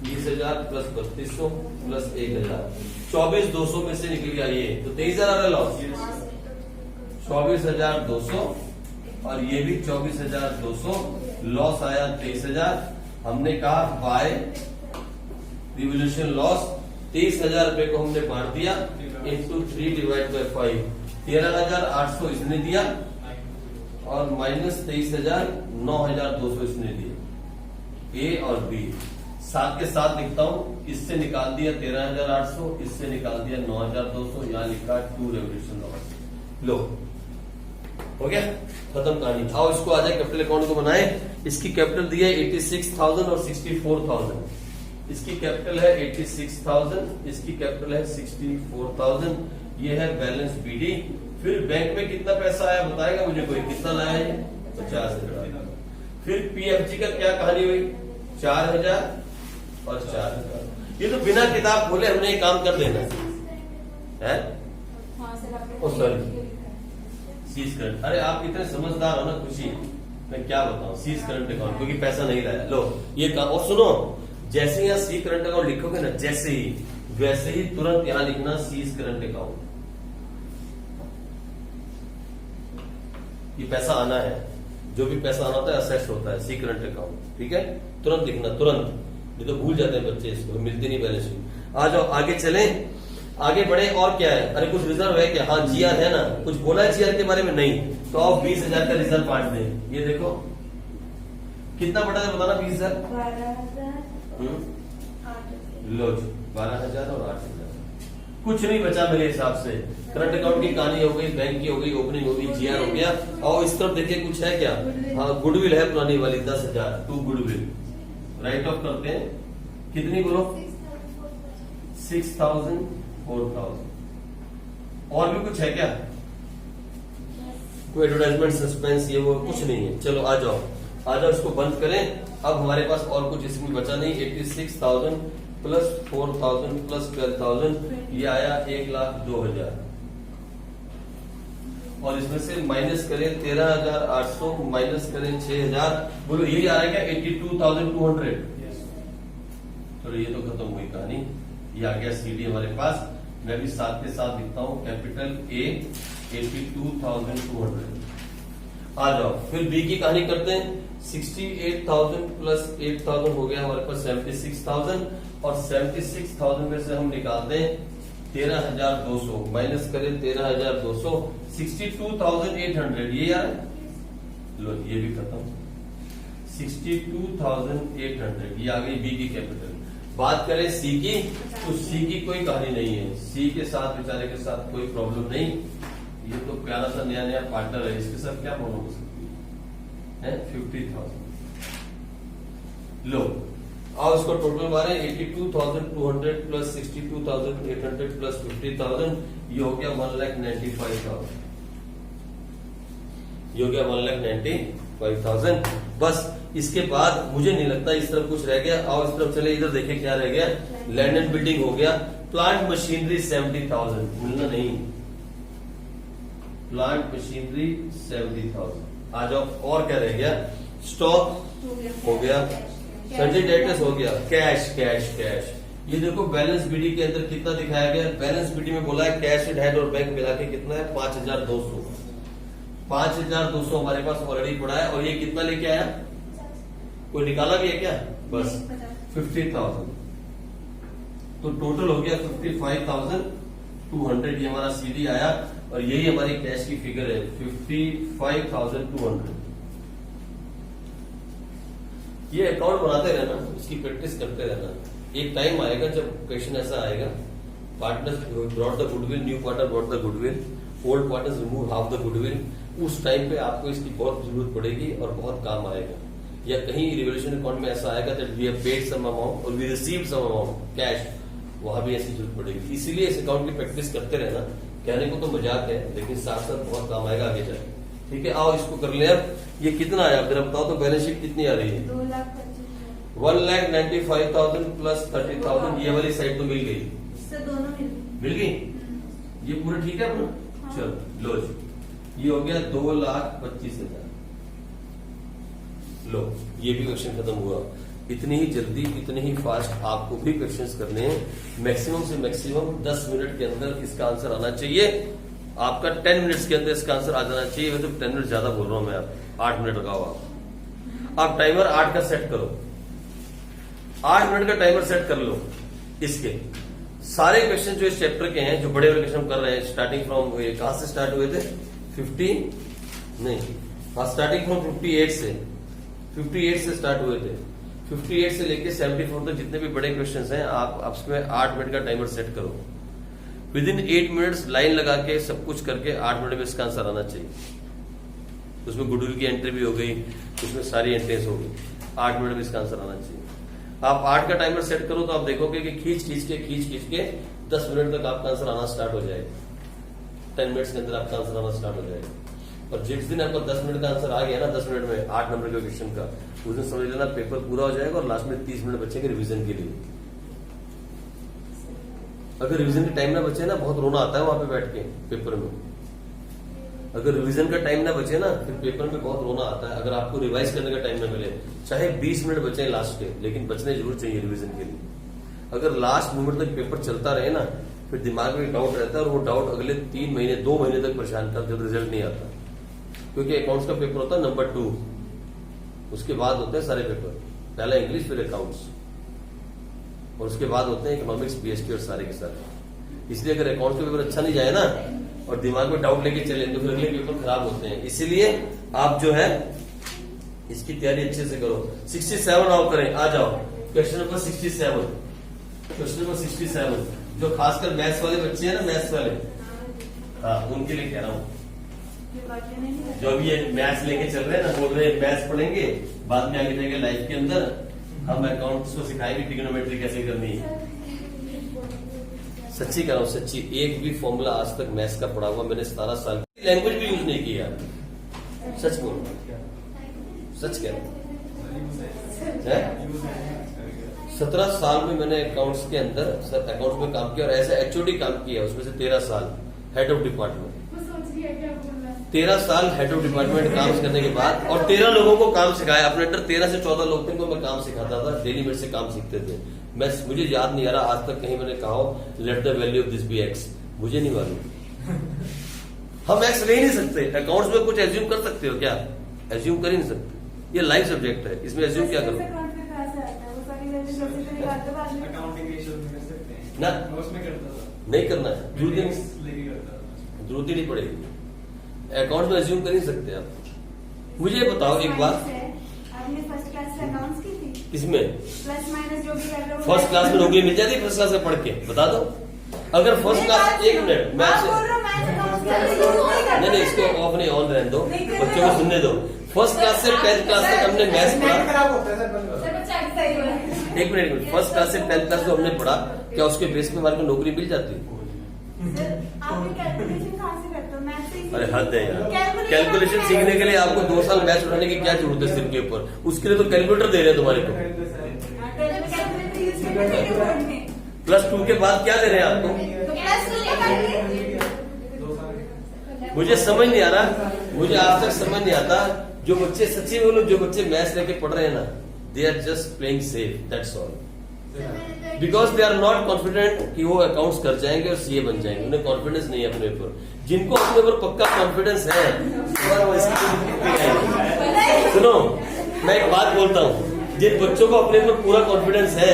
20,000 प्लस 3,200 प्लस 1,000, 24,200 में से निकल गया ये, तो 23,000 आ रहा है लॉस। 24,200 और ये भी 24,200, लॉस आया 23,000। हमने कहा बाय रिवोल्यूशन लॉस 23,000 रुपए को हमने बांट दिया इंटू 3 डिवाइड बाई 5। 13,800 इसने दिया और माइनस 23,000, 9,200 इसने दिया। ए और बी साथ के साथ लिखता हूं, इससे निकाल दिया 13,800, इससे निकाल दिया 9,200, यहां लिखा 2 रिवोल्यूशन लॉस। लो हो गया, खत्म कहानी। आओ इसको आ जाए कैपिटल अकाउंट को बनाए। इसकी कैपिटल दी है 86,000 और 64,000। इसकी कैपिटल है 86,000, इसकी कैपिटल है 64,000। ये है बैलेंस बीडी। फिर बैंक में कितना पैसा आया बताएगा मुझे कोई? कितना लाया है? 50,000। फिर पीएफजी का क्या कहानी हुई? 4,000 और 4,000। ये तो बिना किताब खोले हमने ये काम कर देना है। Sorry, C's current. अरे आप इतने समझदार हो ना, खुशी मैं क्या बताऊं। सीज करंट अकाउंट, क्योंकि पैसा नहीं लाया। लो ये काम, और सुनो, जैसे यहाँ सी करंट अकाउंट लिखोगे ना, जैसे ही वैसे ही तुरंत यहां लिखना सीज करंट अकाउंट। ये पैसा आना है, जो भी पैसा आना होता है असेट्स होता है, सी करंट अकाउंट। ठीक है, तुरंत लिखना, तुरंत, ये तो भूल जाते हैं बच्चे, इसको मिलती नहीं बैलेंस शीट। आ जाओ आगे चलें, आगे बढ़े। और क्या है? अरे कुछ रिजर्व है क्या? हाँ जीआर है ना, कुछ बोला है जीआर के बारे में? नहीं, तो आप 20,000 का रिजर्व बांट दें। ये देखो कितना बटा है बताना। 20,000 लो जी, 12,000 और 8,000। कुछ नहीं बचा मेरे हिसाब से। करंट अकाउंट की कहानी हो गई, बैंक की हो गई, ओपनिंग हो गई, जीआर हो गया। और इस तरफ देखिए कुछ है क्या? हाँ गुडविल है पुरानी वाली 10,000, 2 गुडविल राइट ऑफ करते हैं। कितनी बोलो? 6,000, 4,000। और भी कुछ है क्या? कोई एडवर्टाइजमेंट, सस्पेंस, ये वो कुछ नहीं है। चलो आ जाओ, आ जाओ, इसको बंद करें। अब हमारे पास और कुछ इसमें बचा नहीं। 86,000 प्लस 4,000 प्लस 12,000, ये आया 1,02,000। और इसमें से माइनस करें 13,800, माइनस करें 6,000। बोलो यही आ रहा है क्या? 82,200। चलो ये तो खत्म हुई कहानी। ये आ गया सीडी हमारे पास। मैं भी साथ के साथ लिखता हूं, कैपिटल ए 82,200। आ जाओ फिर बी की कहानी करते हैं। 68,000 प्लस 8,000 हो गया हमारे पास 76,000, और 76,000 में से हम निकालते हैं 13,200, माइनस करें 13,200, 62,800। ये यार लो ये भी खत्म। 62,800 ये आ गई बी की कैपिटल। बात करें सी की, तो सी की कोई कहानी नहीं है। सी के साथ बेचारे के साथ कोई प्रॉब्लम नहीं। ये तो प्यारा सा नया नया पार्टनर है, इसके साथ क्या प्रॉब्लम हो सकती है? 50,000। लो आओ इसको टोटल मारे। 82,200 प्लस 62,800 प्लस 50,000, ये हो गया 1,95,000। ये हो गया 1,95,000। बस इसके बाद मुझे नहीं लगता इस तरफ कुछ रह गया। आओ इस तरफ चले, इधर देखें क्या रह गया। लैंड एंड बिल्डिंग हो गया। प्लांट मशीनरी 70,000, मिलना नहीं। Plant machinery 70,000। आ जाओ, और क्या रह गया? स्टॉक हो गया, सन्ड्री डेटर्स हो गया, कैश कैश कैश। ये देखो बैलेंस बीडी के अंदर कितना दिखाया गया। बैलेंस बीडी में बोला है कैश एट हैंड और बैंक मिला के कितना है? 5,200। 5,200 हमारे पास ऑलरेडी पड़ा है। और ये कितना लेके आया? कोई निकाला भी है क्या? बस 50,000। तो टोटल हो गया 55,200, ये हमारा सीधी आया और यही हमारी कैश की फिगर है 55,200। ये अकाउंट बनाते रहना, इसकी प्रैक्टिस करते रहना। एक टाइम आएगा जब क्वेश्चन ऐसा आएगा, partners brought the goodwill, new partner brought the goodwill, old partners remove half the goodwill. उस टाइम पे आपको इसकी बहुत जरूरत पड़ेगी और बहुत काम आएगा। या कहीं रिवोल्यूशन अकाउंट में ऐसा आएगा that we have paid some amount और we received some amount cash, वहां भी ऐसी जरूरत पड़ेगी। इसीलिए इस अकाउंट की प्रैक्टिस करते रहना। कहने को तो मजाक है, लेकिन साथ साथ बहुत काम आएगा आगे जाके। ठीक है, आओ इसको कर ले। अब ये कितना आया जरा बताओ तो, बैलेंस शीट कितनी आ रही है? 2,25,000। 1,95,000 प्लस 30,000। ये वाली साइड तो मिल गई, इससे दोनों मिल गई। ये पूरा ठीक है अपना? हाँ। चलो लो जी, ये हो गया 2,25,000। लो ये भी क्वेश्चन खत्म हुआ। इतनी ही जल्दी, इतने ही फास्ट आपको भी क्वेश्चंस करने हैं। मैक्सिमम से मैक्सिमम 10 मिनट के अंदर इसका आंसर आना चाहिए। आपका 10 मिनट्स के अंदर इसका आंसर आ जाना चाहिए। मैं तो 10 मिनट ज्यादा बोल रहा हूं मैं, आप 8 मिनट लगाओ। आप टाइमर 8 का सेट करो, 8 मिनट का टाइमर सेट कर लो। इसके सारे क्वेश्चन जो इस चैप्टर के हैं, जो बड़े बड़े क्वेश्चन कर रहे हैं, स्टार्टिंग फ्रॉम कहां से स्टार्ट हुए थे? 50 नहीं, हाँ स्टार्टिंग फ्रॉम 58 से स्टार्ट हुए थे। 58 से लेके 74 तक जितने भी बड़े क्वेश्चंस हैं, आप उसमें 8 मिनट का टाइमर सेट करो। विद इन 8 मिनट्स लाइन लगा के सब कुछ करके 8 मिनट में इसका आंसर आना चाहिए। उसमें गुडविल की एंट्री भी हो गई, उसमें सारी एंट्रीज हो गई। 8 मिनट में इसका आंसर आना चाहिए। आप 8 का टाइमर सेट करो तो आप देखोगे कि खींच खींच के 10 मिनट तक आपका आंसर आना स्टार्ट हो जाएगा। 10 मिनट्स के अंदर आपका आंसर आना स्टार्ट हो जाएगा। और जिस दिन आपका 10 मिनट का आंसर आ गया ना, 10 मिनट में 8 नंबर के क्वेश्चन का, उस दिन समझ लेना पेपर पूरा हो जाएगा और लास्ट में 30 मिनट बचेंगे रिवीजन के लिए। अगर रिवीजन का टाइम ना बचे ना, बहुत रोना आता है वहां पे बैठ के पेपर में। अगर रिवीजन का टाइम ना बचे ना, फिर पेपर में बहुत रोना आता है। अगर आपको रिवाइज करने का टाइम ना मिले, चाहे 20 मिनट बचे लास्ट के, लेकिन बचने जरूर चाहिए रिवीजन के लिए। अगर लास्ट मोमेंट तक पेपर चलता रहे ना, फिर दिमाग में डाउट रहता है और वो डाउट अगले 3 महीने 2 महीने तक परेशान करता है जब रिजल्ट नहीं आता। क्योंकि अकाउंट्स का पेपर होता है नंबर 2, उसके बाद होते हैं सारे पेपर। पहला इंग्लिश, फिर अकाउंट्स, और उसके बाद होते हैं इकोनॉमिक्स, पीएचडी और सारे के सारे। इसलिए अगर अकाउंट्स का पेपर अच्छा नहीं जाए ना और दिमाग में डाउट लेके चले तो फिर अगले पेपर खराब होते हैं। इसीलिए आप जो है इसकी तैयारी अच्छे से करो। 67 आओ करें, आ जाओ। क्वेश्चन नंबर 67, क्वेश्चन नंबर 67, जो खासकर मैथ्स वाले बच्चे हैं ना, मैथ्स वाले, हाँ उनके लिए कह रहा हूँ। जो अभी ये मैथ्स लेके चल रहे हैं ना, बोल रहे हैं मैथ्स पढ़ेंगे, बाद में आगे जाएंगे लाइफ के अंदर हम अकाउंट्स को सिखाएंगे ट्रिग्नोमेट्री कैसे करनी है। सच्ची कह रहा हूँ, सच्ची, एक भी फॉर्मूला आज तक मैथ्स का पढ़ा हुआ मैंने 17 साल लैंग्वेज भी यूज नहीं किया। सच बोल, सच कह रहा हूँ। 17 साल में मैंने अकाउंट्स के अंदर अकाउंट्स में काम किया और ऐसा एचओडी काम किया, उसमें से 13 साल हेड ऑफ डिपार्टमेंट। 13 साल हेड ऑफ डिपार्टमेंट काम करने के बाद और 13 लोगों को काम सिखाया। अपने अंडर 13 से 14 लोग थे, उनको मैं काम सिखाता था। डेली मेरे से काम सीखते थे। मुझे याद नहीं आ रहा आज तक कहीं मैंने कहा let the value of this be x, मुझे नहीं मालूम। हम एक्स ले नहीं सकते। अकाउंट्स में कुछ एज्यूम कर सकते हो क्या? एज्यूम कर ही नहीं सकते। ये लाइव सब्जेक्ट है, इसमें एज्यूम क्या करो अकाउंटिंग रेशियो में कर सकते हैं ना, उसमें करता था, नहीं करना है, जरूरत ही नहीं पड़ेगी। अकाउंट में एज्यूम कर नहीं सकते आप। मुझे बताओ एक बात, आपने फर्स्ट क्लास से अकाउंट्स की थी? किसमें? प्लस माइनस जो भी कर रहे हो फर्स्ट क्लास में नौकरी मिल जाती फर्स्ट क्लास में पढ़ के? बता दो। अगर फर्स्ट क्लास, एक मिनट, नहीं इसको ऑफ नहीं, ऑन रहने दो, बच्चों को सुनने दो। फर्स्ट क्लास से 10th क्लास तक हमने मैथ्स पढ़ा। एक मिनट, फर्स्ट क्लास से 10th क्लास को हमने पढ़ा, क्या उसके बेस पे हमारे को नौकरी मिल जाती? अरे हद है यार, कैलकुलेशन सीखने के लिए आपको 2 साल मैथ्स उठाने की क्या जरूरत है सिर के ऊपर? उसके लिए तो कैलकुलेटर दे रहे हैं तुम्हारे को। +2 के बाद क्या दे रहे हैं आपको? मुझे समझ नहीं आ रहा, मुझे आज तक समझ नहीं आता। जो बच्चे सच्ची में लोग, जो बच्चे मैथ्स लेके पढ़ रहे हैं ना, they are just playing safe, that's all. Because they are not confident कि वो अकाउंट्स कर जाएंगे और सीए बन जाएंगे। उन्हें कॉन्फिडेंस नहीं है अपने ऊपर। जिनको अपने ऊपर पक्का कॉन्फिडेंस है, सुनो मैं एक बात बोलता हूँ, जिन बच्चों को अपने ऊपर पूरा कॉन्फिडेंस है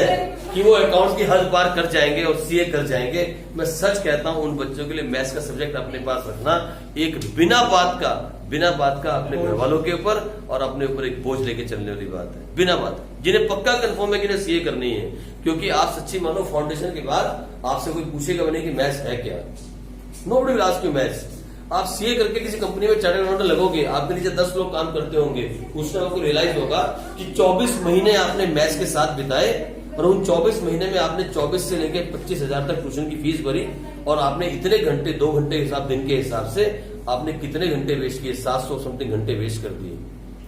कि वो अकाउंट्स की हद पार कर जाएंगे और सीए कर जाएंगे। मैं सच कहता हूं उन बच्चों के लिए मैथ्स का सब्जेक्ट अपने पास रखना एक बिना बात का अपने घर वालों के ऊपर और अपने ऊपर एक बोझ लेके चलने वाली बात है, बिना बात, जिन्हें पक्का कंफर्म है कि इन्हें सीए करनी है। क्योंकि आप सच्ची मानो फाउंडेशन के बाद आपसे कोई पूछेगा बने कि मैथ्स है क्या, nobody will ask you maths. आप सीए करके किसी कंपनी में चार्टर्ड अकाउंटेंट लगोगे, आपके नीचे 10 लोग काम करते होंगे, उस टाइम आपको रियलाइज होगा कि 24 महीने आपने मैथ्स के साथ बिताए और उन 24 महीने में आपने 24 से लेकर 25,000 तक ट्यूशन की फीस भरी और आपने इतने घंटे 2 घंटे हिसाब दिन के हिसाब से आपने कितने घंटे वेस्ट किए, 700 समथिंग घंटे वेस्ट कर दिए।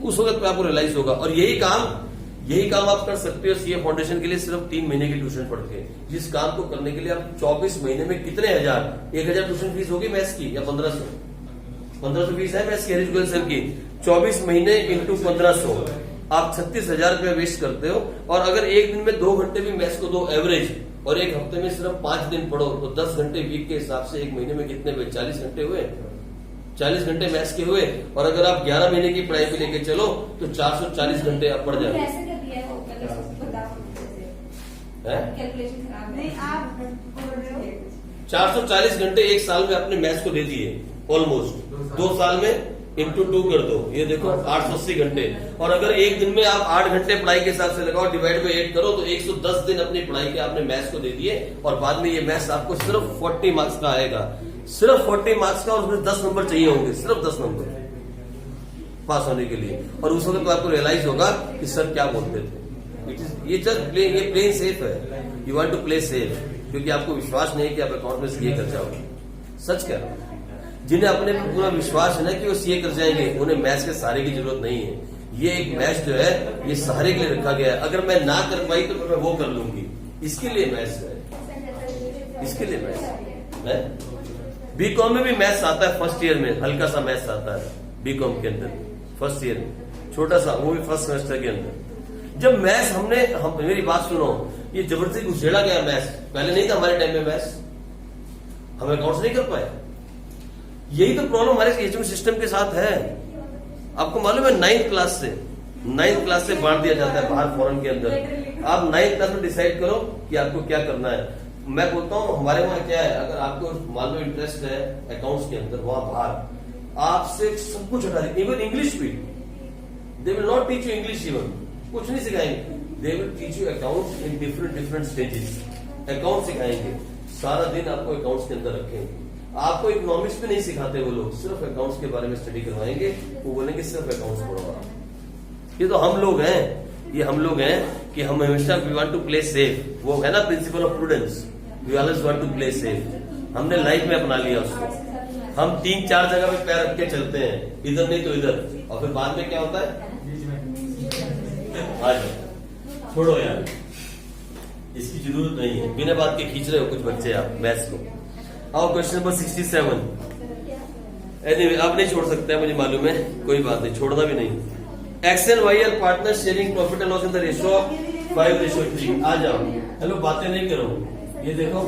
उस वक्त पे आपको रियलाइज होगा। और यही काम आप कर सकते हो सीए फाउंडेशन के लिए सिर्फ 3 महीने की ट्यूशन पढ़ के। जिस काम को करने के लिए आप 24 महीने में कितने हजार, 1,000 ट्यूशन फीस होगी मैथ्स की या 1500 फीस है मैथ्स की हरीश सर की। 24 महीने इंटू 1500 आप 36,000 रुपया वेस्ट करते हो। और अगर एक दिन में 2 घंटे भी मैथ्स को दो एवरेज और एक हफ्ते में सिर्फ 5 दिन पढ़ो तो 10 घंटे वीक के हिसाब से एक महीने में कितने हुए, 40 घंटे हुए, 40 घंटे मैथ्स के हुए। और अगर आप 11 महीने की पढ़ाई पे लेके चलो तो 440 घंटे आप पढ़ जाओगे। कैसे कर दिया है वो कैलकुलेशन खराब नहीं आप बोल रहे हो 440 घंटे एक साल में अपने मैथ्स को दे दिए ऑलमोस्ट। 2 साल में इंटू 2 कर दो, ये देखो 880 घंटे। और अगर एक दिन में आप 8 घंटे पढ़ाई के हिसाब से लगाओ, डिवाइड बाई 8 करो तो 110 दिन अपनी पढ़ाई के आपने मैथ्स को दे दिए। और बाद में ये मैथ्स आपको सिर्फ 40 मार्क्स का आएगा, सिर्फ 40 मार्क्स का, और उसमें 10 नंबर चाहिए होंगे, सिर्फ 10 नंबर पास होने के लिए। और उस वक्त तो आपको रियलाइज होगा कि सर क्या बोलते थे। ये प्लेन सेफ है, you want to play safe, क्योंकि आपको विश्वास नहीं है कि आप अकाउंट में सीए कर जाओगे। सच कह रहा हूं, जिन्हें अपने पूरा विश्वास है ना कि वो सीए कर जाएंगे, उन्हें मैथ्स के सहारे की जरूरत नहीं है। ये एक मैथ्स जो है ये सहारे के लिए रखा गया है। अगर मैं ना कर पाई तो मैं वो कर लूंगी, इसके लिए मैथ्स है, इसके लिए मैथ्स है। बीकॉम में भी मैथ्स आता है, फर्स्ट ईयर में हल्का सा मैथ्स आता है बीकॉम के अंदर, फर्स्ट ईयर में छोटा सा, वो भी फर्स्ट सेमेस्टर के अंदर। जब मैथ्स मेरी बात सुनो, ये जबरदस्ती घुसेड़ा गया मैथ्स, पहले नहीं था हमारे टाइम में मैथ्स, हम अकाउंट्स नहीं कर पाए। यही तो प्रॉब्लम हमारे एजुकेशन सिस्टम के साथ है। आपको मालूम है 9th क्लास से बांट दिया जाता है बाहर फॉरेन के अंदर। आप 9th क्लास में डिसाइड करो कि आपको क्या करना है। मैं बोलता हूँ हमारे वहां क्या है, अगर आपको मान लो इंटरेस्ट है अकाउंट्स के अंदर, वहां बाहर आपसे सब कुछ हटा देंगे, इवन इंग्लिश भी। They will not teach you English, even कुछ नहीं सिखाएंगे। They will teach you accounts in different stages. Account सिखाएंगे, सारा दिन आपको अकाउंट्स के अंदर रखेंगे। आपको इकोनॉमिक्स भी नहीं सिखाते वो लोग, सिर्फ अकाउंट्स के बारे में स्टडी करवाएंगे। वो बोलेंगे सिर्फ अकाउंट्स पढ़ो आप। ये तो हम लोग हैं कि हम हमेशा we want to play safe. वो है ना principle of prudence, we always want to play safe. हमने लाइफ में अपना लिया उसको। हम 3-4 जगह पे पैर रख के चलते हैं, इधर नहीं तो इधर, और फिर बाद में क्या होता है, आज छोड़ो यार, इसकी जरूरत नहीं है, बिना बात के खींच रहे हो कुछ बच्चे आप मैथ्स को। आओ क्वेश्चन नंबर 67। एनीवे आप नहीं छोड़ सकते, मुझे मालूम है, कोई बात नहीं, छोड़ना भी नहीं। X and Y are partner sharing profit and loss in the ratio of 5:3। आ जाओ, हेलो बातें नहीं करो, ये देखो।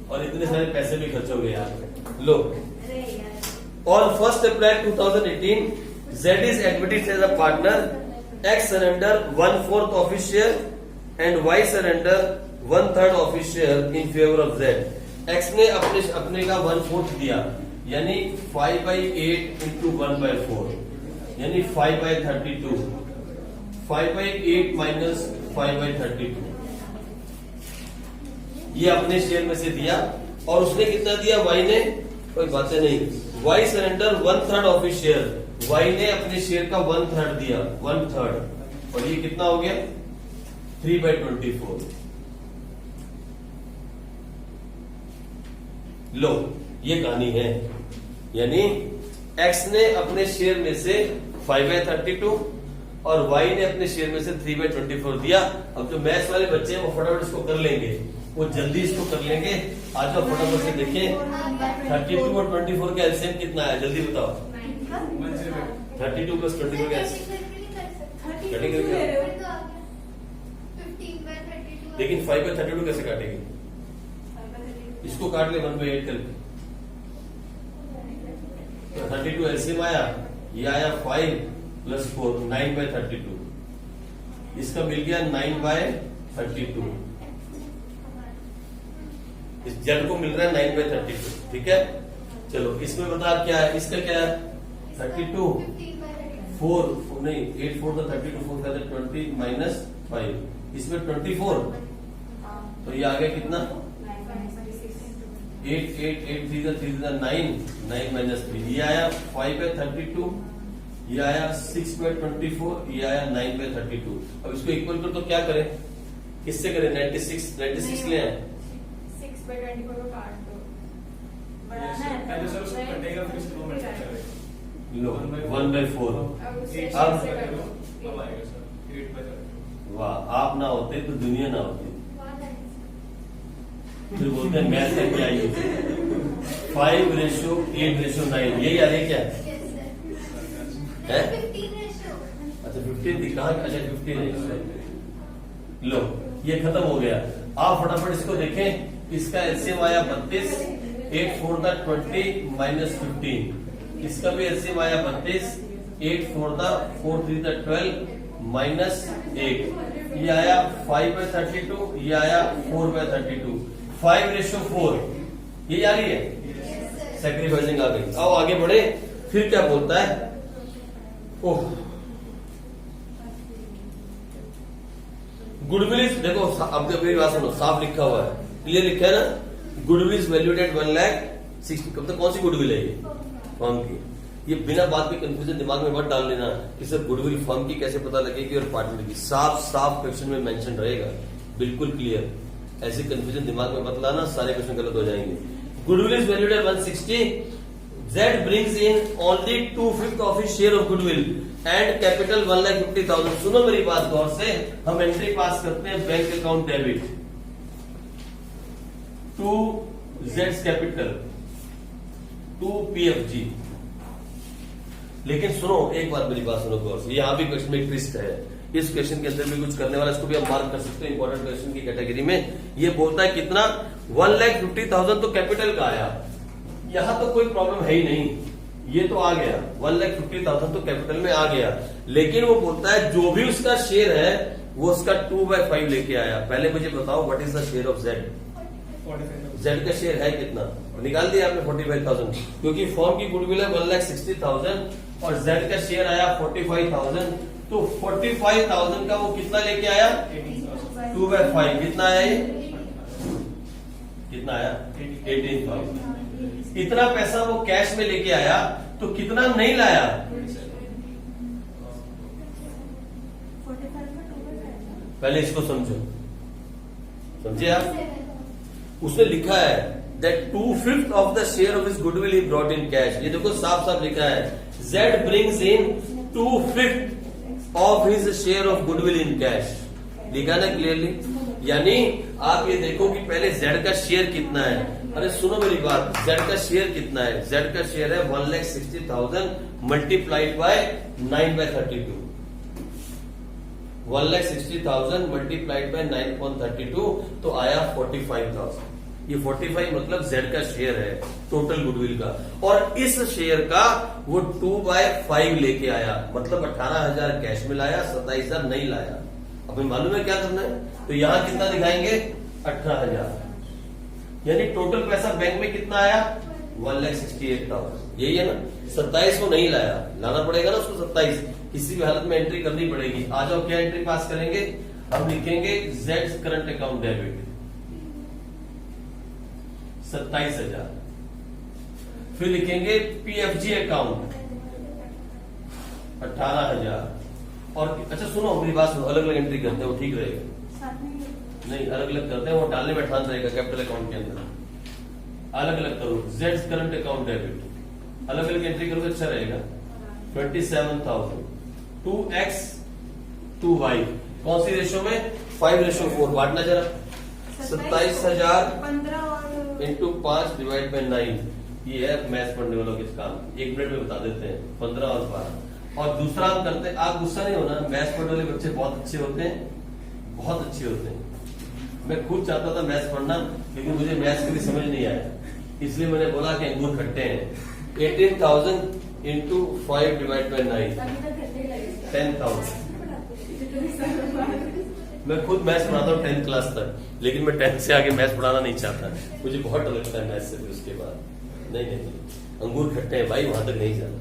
और इतने सारे पैसे भी खर्च हो गए यार। लो, on 1st April 2018 Z is admitted as a partner. X surrender 1/4 of his share and Y surrender 1/3 of his share in favor of Z. X ने अपने का 1/4 दिया, यानी 5/8 into 1/4, यानी 5/32, 5/8 minus 5/32 ये अपने शेयर में से दिया। और उसने कितना दिया, Y ने, कोई बातें नहीं, Y surrender 1/3 of his share, Y ने अपने शेयर का 1/3 दिया, 1/3, और ये कितना हो गया 3/24। लो, ये कहानी है, यानी X ने अपने शेयर में से 5/32 और Y ने अपने शेयर में से 3/24 दिया। अब जो मैथ्स वाले बच्चे हैं वो फटाफट इसको कर लेंगे, वो जल्दी इसको कर लेंगे। आज आप फटाफट से देखिए 32 और 24 का एलसीएम कितना है, जल्दी बताओ। 32 + 24 का लेकिन 5/32 कैसे काटेगी, इसको काट ले 1/8 करके। 32 एलसीएम आया, ये आया 5 + 4 9/32। इसका मिल गया 9/32। इस जेड को मिल रहा है 9/32, ठीक है। चलो इसमें बता क्या है, इसका क्या है 32 4 नहीं 8 4 तो 32 4 का 20 माइनस 5, इसमें 24, तो ये आ गया कितना 8 8 8 3 9 9 माइनस 3, ये आया 5/32, ये आया 6/24, ये आया 9/32। अब इसको इक्वल कर तो क्या करें, किससे करें 96 ले आए 6/24 को काट दो। बढ़ाना है पहले सर उसको कटेगा फिर इसको मल्टीप्लाई करें। लो 1/4। अब उससे अब 6 से कर दो। अब आएगा सर 8/32। वाह, आप ना होते तो दुनिया ना होती। फिर बोलते हैं मैथ में क्या यूज है, 5:8:9, यही आ रही है क्या है? अच्छा 15 दिखा, अच्छा 15 है। लो ये खत्म हो गया। आप फटाफट इसको देखें, इसका एलसीएम आया 32, 8 4 20 माइनस 15, इसका भी एलसीएम आया 32, 8 4 4 3 12 माइनस 8, ये आया 5/32, ये आया 4/32, 5:4, ये आ रही है। सैक्रिफाइसिंग आ गई। आओ आगे बढ़े, फिर क्या बोलता है, ओह गुडविल इज, देखो अब मेरी बात सुनो, साफ लिखा हुआ है, क्लियर लिखा है ना, गुडविल इज वैल्यूड एट 1,60,000। कब तक कौन सी गुडविल है ये, फर्म की। ये बिना बात के कंफ्यूजन दिमाग में मत डाल लेना कि सर गुडविल फर्म की कैसे पता लगेगी और पार्टनर की, साफ साफ क्वेश्चन में मेंशन रहेगा, बिल्कुल क्लियर। ऐसे कंफ्यूजन दिमाग में मत लाना, सारे क्वेश्चन गलत हो जाएंगे। Goodwill is valued at 160, Z brings in only 2/5 of his share of goodwill and capital 1,50,000। सुनो मेरी बात गौर से, हम एंट्री पास करते हैं bank account debit to Z's capital to PFG। लेकिन सुनो एक बार मेरी बात सुनो गौर से, यहां भी क्वेश्चन में एक ट्विस्ट है। इस क्वेश्चन के अंदर भी कुछ करने वाला, इसको भी आप मार्क कर सकते हो इंपॉर्टेंट क्वेश्चन की कैटेगरी में। ये बोलता है कितना 1,50,000 तो कैपिटल का आया, यहां तो कोई प्रॉब्लम है ही नहीं, ये तो आ गया 1,50,000 तो कैपिटल में आ गया। लेकिन वो बोलता है जो भी उसका शेयर है वो उसका 2/5 लेके आया। पहले मुझे बताओ what is the share of Z। 45,000। Z का शेयर है कितना, निकाल दिया आपने 45,000, क्योंकि फॉर्म की गुडविल है 1,60,000 और Z का शेयर आया 45,000, तो 45,000 का वो कितना लेके आया 18,000। 2/5, कितना आया ये, कितना आया 18,000। इतना पैसा वो कैश में लेके आया, तो कितना नहीं लाया, 45 में 2/5। पहले इसको समझो, समझे आप। उसने लिखा है that 2/5 of the share of his goodwill he brought in cash। ये देखो साफ साफ लिखा है Z brings in 2/5 of his share of goodwill in cash, लिखा ना क्लियरली। यानी आप ये देखो कि पहले Z का शेयर कितना है। अरे सुनो मेरी बात, Z का शेयर कितना है, Z का शेयर है 1,60,000 मल्टीप्लाइड बाय 9/32, 1,60,000 मल्टीप्लाइड बाय 9/32, तो आया 45,000। ये 45 मतलब Z का शेयर है टोटल गुडविल का, और इस शेयर का वो 2/5 लेके आया, मतलब 18,000 कैश में लाया, 27,000 नहीं लाया। अब मालूम है क्या करना है, तो यहां कितना दिखाएंगे 18,000, यानी टोटल पैसा बैंक में कितना आया 1,68,000, यही है ना। 27 को नहीं लाया, लाना पड़ेगा ना उसको 27, किसी भी हालत में एंट्री करनी पड़ेगी। आ जाओ, क्या एंट्री पास करेंगे, हम लिखेंगे Z करंट अकाउंट डेबिट 27,000, फिर लिखेंगे PFG अकाउंट 18,000, और अच्छा सुनो मेरी बात सुनो, अलग अलग एंट्री करते हैं वो ठीक रहेगा, साथ में नहीं अलग अलग करते हैं वो डालने में आसान रहेगा। कैपिटल अकाउंट के अंदर अलग अलग करो, Z करंट अकाउंट डेबिट अलग अलग एंट्री करोगे अच्छा रहेगा। 27,000 2x 2y, कौन सी रेशो में 5:4, बांटना जरा 27,000 15 और इंटू 5 डिवाइड बाय 9, ये है मैथ्स पढ़ने वालों के काम, 1 मिनट में बता देते हैं 15 और 12। और दूसरा हम करते हैं, आप गुस्सा नहीं होना, मैथ्स पढ़ने वाले बच्चे बहुत अच्छे होते हैं, बहुत अच्छे होते हैं। मैं खुद चाहता था मैथ्स पढ़ना, लेकिन मुझे मैथ्स कभी समझ नहीं आया, इसलिए मैंने बोला कि अंगूर खट्टे हैं। 18,000 इंटू 5 डिवाइड बाय 9 10,000, मैं खुद मैथ्स पढ़ाता हूँ 10th क्लास तक, लेकिन मैं 10th से आगे मैथ्स पढ़ाना नहीं चाहता। मुझे बहुत डर लगता है मैथ्स से। फिर उसके बाद नहीं, अंगूर खट्टे हैं भाई, वहां तक नहीं जाना।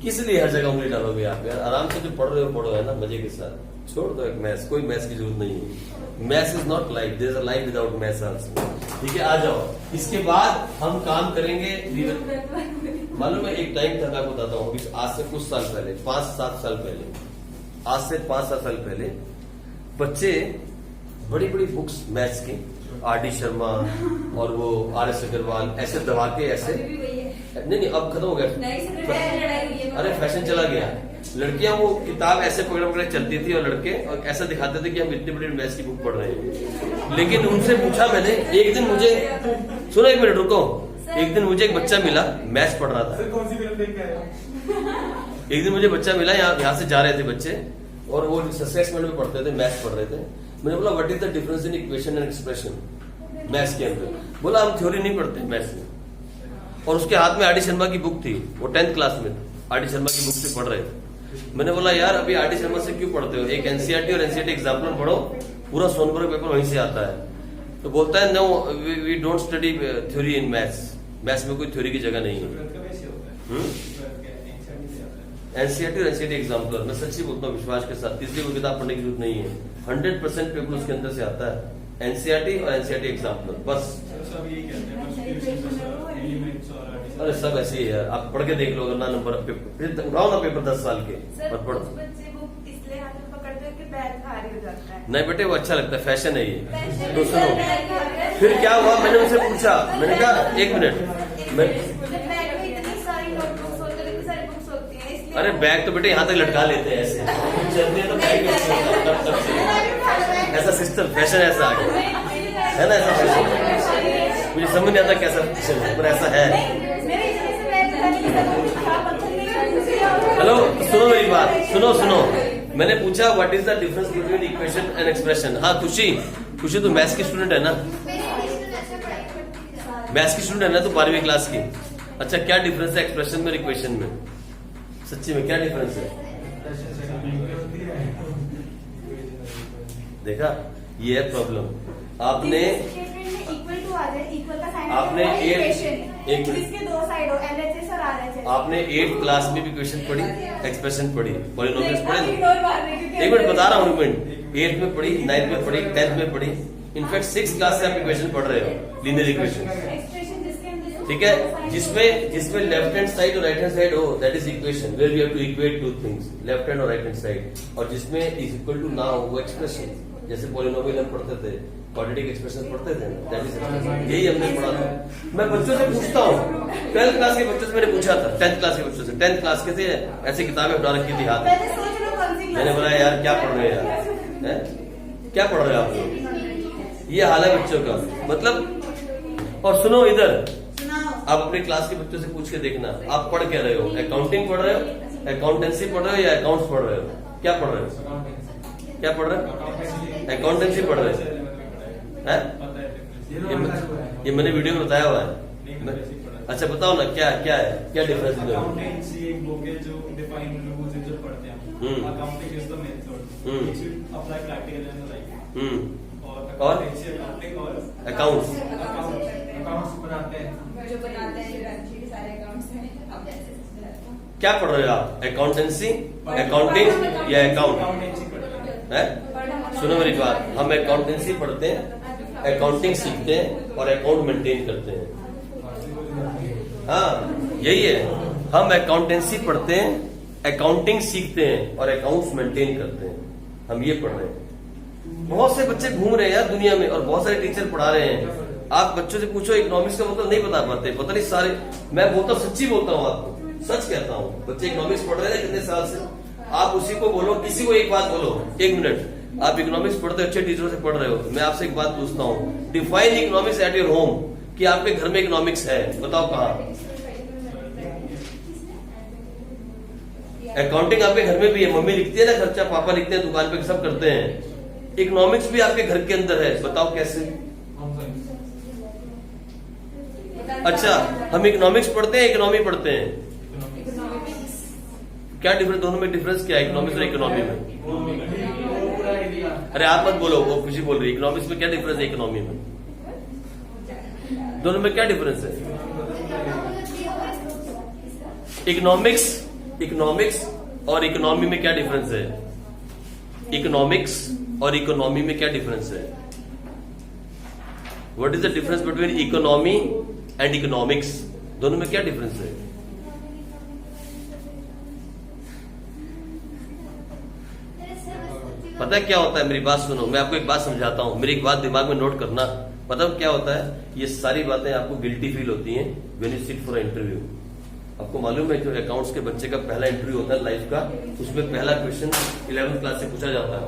किस लिए हर जगह उंगली डालोगे आप यार? आराम से जो पढ़ रहे हो पढ़ो, है ना, मजे के साथ। छोड़ दो एक मैथ्स, कोई मैथ्स की जरूरत नहीं है। Maths is not life, there is a life without maths also. ठीक है, आ जाओ। इसके बाद हम काम करेंगे। मालूम है एक टाइम था, मैं बताता हूँ, आज से कुछ साल पहले, 5-7 साल पहले, आज से 5-7 साल पहले बच्चे बड़ी बड़ी बुक्स मैथ्स की, आर.डी. शर्मा और वो R.S. अग्रवाल, ऐसे दबा के ऐसे, नहीं अब खत्म हो गया। अरे फैशन चला गया। लड़कियां वो किताब ऐसे पकड़े पकड़े चलती थी और लड़के और ऐसा दिखाते थे कि हम इतनी बड़ी मैथ्स की बुक पढ़ रहे हैं। लेकिन उनसे पूछा मैंने, एक दिन मुझे, सुनो एक मिनट रुको, एक दिन मुझे एक बच्चा मिला, मैथ्स पढ़ रहा था। कौन सी फिल्म देख के आए? एक दिन मुझे बच्चा मिला, यहाँ से जा रहे थे बच्चे और वो सस्पेक्ट में पढ़ते थे, मैथ्स पढ़ रहे थे। मैंने बोला what is the difference in equation and expression maths के अंदर? बोला हम थ्योरी नहीं पढ़ते मैथ्स में। और उसके हाथ में R.D. शर्मा की बुक थी, वो 10th क्लास में R.D. शर्मा की बुक से पढ़ रहे थे। मैंने बोला यार अभी R.D. शर्मा से क्यों पढ़ते हो? एक NCERT और NCERT एग्जाम्पल पढ़ो, पूरा सोनभद्र पेपर वहीं से आता है। तो बोलता है no we don't study theory in maths, maths में कोई थ्योरी की जगह नहीं है। NCERT और NCERT एग्जाम्पलर, मैं सच्ची बोलता हूँ विश्वास के साथ, तीसरी कोई किताब पढ़ने की जरूरत नहीं है। 100% पेपर उसके अंदर से आता है, NCERT और NCERT एग्जाम्पलर, बस। सब यही कहते हैं, एलिमेंट्स और अरे सब ऐसे ही है, आप पढ़ के देख लो। अगर ना नंबर फिर उठाओ ना पेपर 10 साल के और पढ़ो। बच्चे बुक इसलिए हाथ में पकड़ते हैं कि बैग भारी हो जाता है। नहीं बेटे वो अच्छा लगता है, फैशन है ये। तो सुनो फिर क्या हुआ, मैंने उनसे पूछा, मैंने कहा एक मिनट, मैं बैग में इतनी सारी नोटबुक्स होती है, इतनी सारी बुक्स होती है, इसलिए अरे बैग तो बेटे यहाँ तक लटका लेते हैं ऐसे, चलते हैं तो बैग ऐसा सिस्टम, फैशन ऐसा आ गया है ना, ऐसा फैशन। मुझे समझ नहीं आता कैसा फैशन है, पर ऐसा है। हेलो सुनो मेरी बात, सुनो सुनो, मैंने पूछा what is the difference between equation and expression. हाँ खुशी तो मैथ्स की स्टूडेंट है ना, मैथ्स की स्टूडेंट है ना, तो 12वीं क्लास की। अच्छा क्या डिफरेंस है एक्सप्रेशन में और इक्वेशन में? सच्ची में क्या डिफरेंस है? देखा, ये है प्रॉब्लम। आपने आपने इसके दो साइड हो, LHS और RHS। आपने 8th क्लास में भी क्वेश्चन पढ़ी, एक्सप्रेशन पढ़ी, पॉलिनोमियल्स पढ़े। एक मिनट बता रहा हूँ, 8th में पढ़ी, 9th में पढ़ी, 10th में पढ़ी, इनफैक्ट 6th क्लास से आप इक्वेशन पढ़ रहे हो, लीनियर इक्वेशन। ठीक है, जिसमें लेफ्ट हैंड साइड और राइट हैंड साइड हो, that is equation where we have to equate two things, left hand और राइट हैंड साइड। और जिसमें इज इक्वल टू ना हो वो एक्सप्रेशन, जैसे पॉलिनोमियल हम पढ़ते थे, क्वाड्रेटिक एक्सप्रेशन पढ़ते थे, दैट इज एक्सप्रेशन। यही हमने पढ़ा था। मैं बच्चों से पूछता हूँ, 12th क्लास के बच्चों से मैंने पूछा था, 10th क्लास के बच्चों से, 10th क्लास के थे, ऐसी किताबें उठा रखी थी हाथ में। मैंने बोला यार क्या पढ़ रहे हैं यार, क्या पढ़ रहे हो आप लोग? ये हाल है बच्चों का, मतलब। और सुनो इधर, आप अपने क्लास के बच्चों से पूछ के देखना, आप पढ़ क्या रहे हो? अकाउंटिंग पढ़ रहे हो, अकाउंटेंसी पढ़ रहे हो या अकाउंट्स पढ़ रहे हो? क्या पढ़ रहे हो? क्या पढ़ रहे हो? अकाउंटेंसी पढ़ रहे हो? ये मैंने वीडियो में बताया हुआ है। अच्छा बताओ ना क्या क्या है, क्या डिफरेंस है? अकाउंटेंसी एक बुक है जो डिफाइन रूल्स जो पढ़ते हैं। Accounting is the method which you apply practically in life. और अकाउंटिंग और अकाउंट्स बनाते हैं, जो बनाते हैं सारे अकाउंट्स हैं। अब जैसे क्या पढ़ रहे हो आप? अकाउंटेंसी, अकाउंटिंग या अकाउंट है? सुनो मेरी बात, हम अकाउंटेंसी पढ़ते हैं, अकाउंटिंग सीखते हैं और अकाउंट मेंटेन करते हैं। हाँ यही है, हम अकाउंटेंसी पढ़ते हैं, अकाउंटिंग सीखते हैं और अकाउंट्स मेंटेन करते हैं, हम ये पढ़ रहे हैं। बहुत से बच्चे घूम रहे हैं यार दुनिया में और बहुत सारे टीचर पढ़ा रहे हैं। आप बच्चों से पूछो इकोनॉमिक्स का मतलब नहीं बता पाते, पता नहीं सारे। मैं बोलता हूँ, सच्ची बोलता हूँ, आपको सच कहता हूँ, बच्चे इकोनॉमिक्स पढ़ रहे हैं कितने साल से। आप उसी को बोलो, किसी को एक बात बोलो, एक मिनट, आप इकोनॉमिक्स पढ़ते हो, अच्छे टीचरों से पढ़ रहे हो, मैं आपसे एक बात पूछता हूँ, define economics at your home, कि आपके घर में इकोनॉमिक्स है, बताओ कहाँ? अकाउंटिंग आपके घर में भी है, मम्मी लिखती है ना खर्चा, पापा लिखते हैं दुकान पे, सब करते हैं। इकोनॉमिक्स भी आपके घर के अंदर है, बताओ कैसे? अच्छा हम इकोनॉमिक्स पढ़ते हैं, इकोनॉमी पढ़ते हैं, क्या डिफरेंस? दोनों में डिफरेंस क्या है इकोनॉमिक्स और इकोनॉमी में? अरे आप मत बोलो, वो खुशी बोल रही है। इकोनॉमिक्स में क्या डिफरेंस है? इकोनॉमी में दोनों में क्या डिफरेंस है? इकोनॉमिक्स और इकोनॉमी में क्या डिफरेंस है? इकोनॉमिक्स और इकोनॉमी में क्या डिफरेंस है? What is the difference between economy and economics? दोनों में क्या डिफरेंस है? पता है क्या होता है? मेरी बात सुनो, मैं आपको एक बात समझाता हूं, मेरी एक बात दिमाग में नोट करना। पता है क्या होता है? ये सारी बातें आपको गिल्टी फील होती हैं when you sit for interview. आपको मालूम है जो अकाउंट्स के बच्चे का पहला इंटरव्यू होता है लाइफ का, उसमें पहला क्वेश्चन 11th क्लास से पूछा जाता है,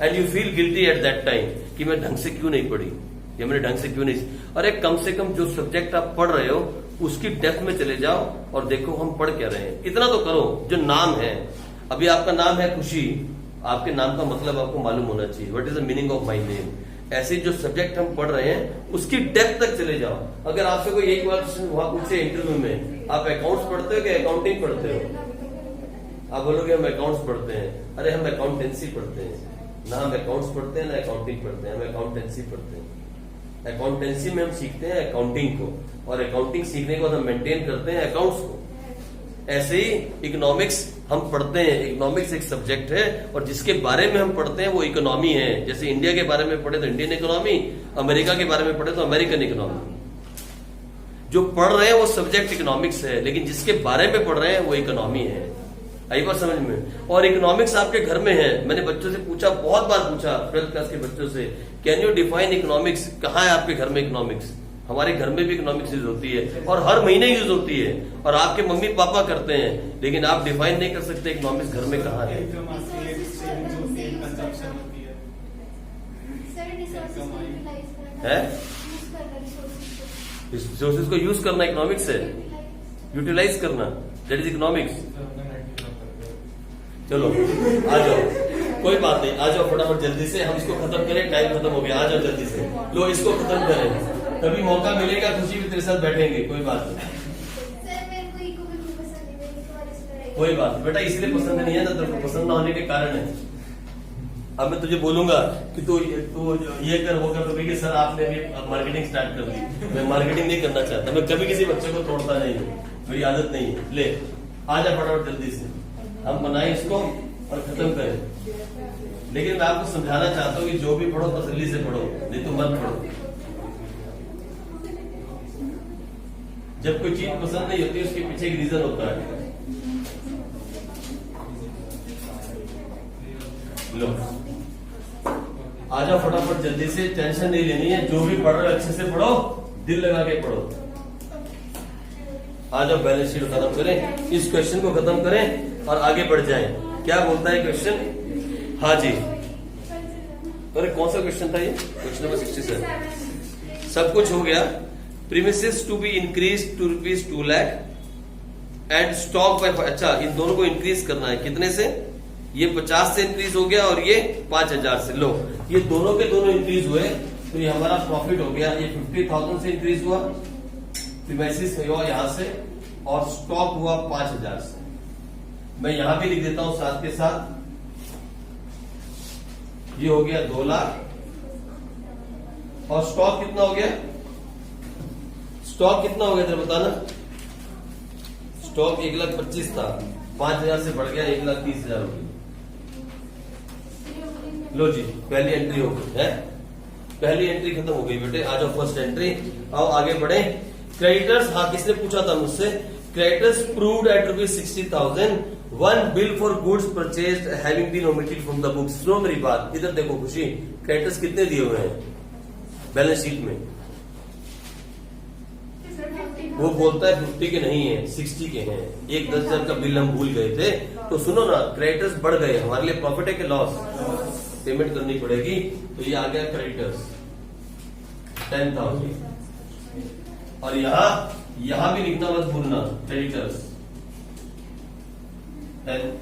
and you feel guilty at that time कि मैं ढंग से क्यों नहीं पढ़ी या मैंने ढंग से क्यों नहीं। अरे कम से कम जो सब्जेक्ट आप पढ़ रहे हो उसकी डेप्थ में चले जाओ और देखो हम पढ़ क्या रहे हैं। इतना तो करो। जो नाम है, अभी आपका नाम है खुशी, आपके नाम का मतलब आपको मालूम होना चाहिए, what is the meaning of my name. ऐसे जो सब्जेक्ट हम पढ़ रहे हैं उसकी डेप्थ तक चले जाओ। अगर आपसे कोई एक क्वेश्चन वहां पूछे इंटरव्यू में, आप अकाउंट्स पढ़ते हो कि अकाउंटिंग पढ़ते हो? आप बोलोगे हम अकाउंट्स पढ़ते हैं। अरे हम अकाउंटेंसी पढ़ते हैं ना, हम अकाउंट्स पढ़ते हैं ना अकाउंटिंग पढ़ते हैं, हम अकाउंटेंसी पढ़ते हैं। अकाउंटेंसी में हम सीखते हैं अकाउंटिंग को, और अकाउंटिंग सीखने के बाद हम मेंटेन करते हैं अकाउंट्स को। ऐसे ही इकोनॉमिक्स हम पढ़ते हैं। इकोनॉमिक्स एक सब्जेक्ट है और जिसके बारे में हम पढ़ते हैं वो इकोनॉमी है। जैसे इंडिया के बारे में पढ़े तो इंडियन इकोनॉमी, अमेरिका के बारे में पढ़े तो अमेरिकन इकोनॉमी। जो पढ़ रहे हैं वो सब्जेक्ट इकोनॉमिक्स है, लेकिन जिसके बारे में पढ़ रहे हैं वो इकोनॉमी है। आई बात समझ में? और इकोनॉमिक्स आपके घर में है। मैंने बच्चों से पूछा, बहुत बार पूछा 12th क्लास के बच्चों से, कैन यू डिफाइन इकोनॉमिक्स? कहाँ है आपके घर में इकोनॉमिक्स? हमारे घर में भी इकोनॉमिक्स यूज होती है और हर महीने यूज होती है, और आपके मम्मी पापा करते हैं, लेकिन आप डिफाइन नहीं कर सकते इकोनॉमिक्स घर में कहाँ है। रिसोर्सेज को यूज करना इकोनॉमिक्स है, यूटिलाइज करना, दैट इज इकोनॉमिक्स। चलो आ जाओ, कोई बात नहीं, आ जाओ फटाफट जल्दी से, हम इसको खत्म करें, टाइम खत्म हो गया। आ जाओ जल्दी से, लो इसको खत्म करें, कभी मौका मिलेगा खुशी भी तेरे साथ बैठेंगे, कोई बात नहीं। कोई बात बेटा, इसलिए पसंद नहीं है ना, तो पसंद ना होने के कारण है। अब मैं तुझे बोलूंगा कि तू ये कर वो कर, तो कि सर आपने भी मार्केटिंग स्टार्ट कर दी। मैं मार्केटिंग नहीं करना चाहता, मैं कभी किसी बच्चे को तोड़ता नहीं हूँ, मेरी आदत नहीं है। ले आ जा फटाफट जल्दी से, हम बनाए इसको और खत्म करें। लेकिन मैं आपको समझाना चाहता हूँ कि जो भी पढ़ो तसल्ली से पढ़ो, नहीं तो मत पढ़ो। जब कोई चीज पसंद नहीं होती उसके पीछे एक रीजन होता है। लो आ जाओ फटाफट जल्दी से, टेंशन नहीं लेनी है, जो भी पढ़ रहे हो अच्छे से पढ़ो, दिल लगा के पढ़ो। आ जाओ बैलेंस शीट खत्म करें, इस क्वेश्चन को खत्म करें और आगे बढ़ जाएं। क्या बोलता है क्वेश्चन? हाँ जी, अरे कौन सा क्वेश्चन था ये? Question number 67। सब कुछ हो गया। Premises to be increase to ₹2 lakh and stock by, अच्छा इन दोनों को इंक्रीज करना है कितने से? ये 50 से इंक्रीज हो गया और ये 5000 से। लो ये दोनों के दोनों इंक्रीज हुए तो ये हमारा प्रॉफिट हो गया। ये 50,000 से इंक्रीज हुआ, प्रीमिसेस हुआ यहां से, और स्टॉक हुआ 5000 से। मैं यहां भी लिख देता हूं साथ के साथ, ये हो गया 2 लाख, और स्टॉक कितना हो गया? स्टॉक कितना हो गया तेरे बताना? स्टॉक 1,25,000 था, 5000 से बढ़ गया 1,30,000 हो गया। लो जी पहली एंट्री हो गई है, पहली एंट्री खत्म हो गई बेटे। आ जाओ फर्स्ट एंट्री, आओ आगे बढ़े। क्रेडिटर्स, हाँ किसने पूछा था मुझसे? Creditors proved at ₹60,000 one bill for goods purchased having been omitted from the books. सुनो मेरी बात, इधर देखो खुशी, क्रेडिटर्स कितने दिए हुए हैं बैलेंस शीट में? वो बोलता है 50 के नहीं है, 60 के हैं। एक 10,000 का बिल हम भूल गए थे। तो सुनो ना, क्रेडिटर्स बढ़ गए, हमारे लिए प्रॉफिट है कि लॉस? पेमेंट करनी पड़ेगी, तो ये आ गया क्रेडिटर्स 10,000। और यहां भी लिखना मत भूलना, क्रेडिटर्स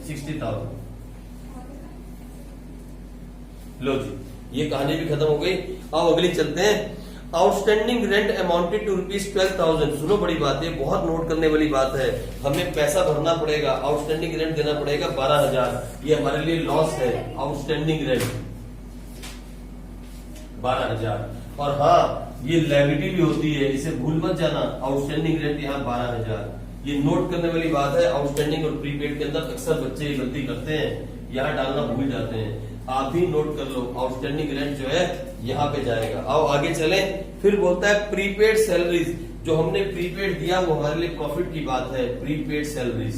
60,000। लो जी ये कहानी भी खत्म हो गई। अब अगली चलते हैं। Outstanding rent amounted to ₹12,000। सुनो बड़ी बात है, बहुत नोट करने वाली बात है। हमें पैसा भरना पड़ेगा, आउटस्टैंडिंग रेंट देना पड़ेगा 12,000। ये हमारे लिए लॉस है। Outstanding rent 12,000। और हाँ, ये लायबिलिटी भी होती है, इसे भूल मत जाना। आउटस्टैंडिंग रेंट यहाँ 12,000। ये नोट करने वाली बात है। आउटस्टैंडिंग और प्रीपेड के अंदर अक्सर बच्चे ये गलती करते हैं, यहाँ डालना भूल जाते हैं। आप भी नोट कर लो, आउटस्टैंडिंग रेंट जो है यहाँ पे जाएगा। आओ आगे चले। फिर बोलता है प्रीपेड सैलरीज। जो हमने प्रीपेड दिया वो हमारे लिए प्रॉफिट की बात है। प्रीपेड सैलरीज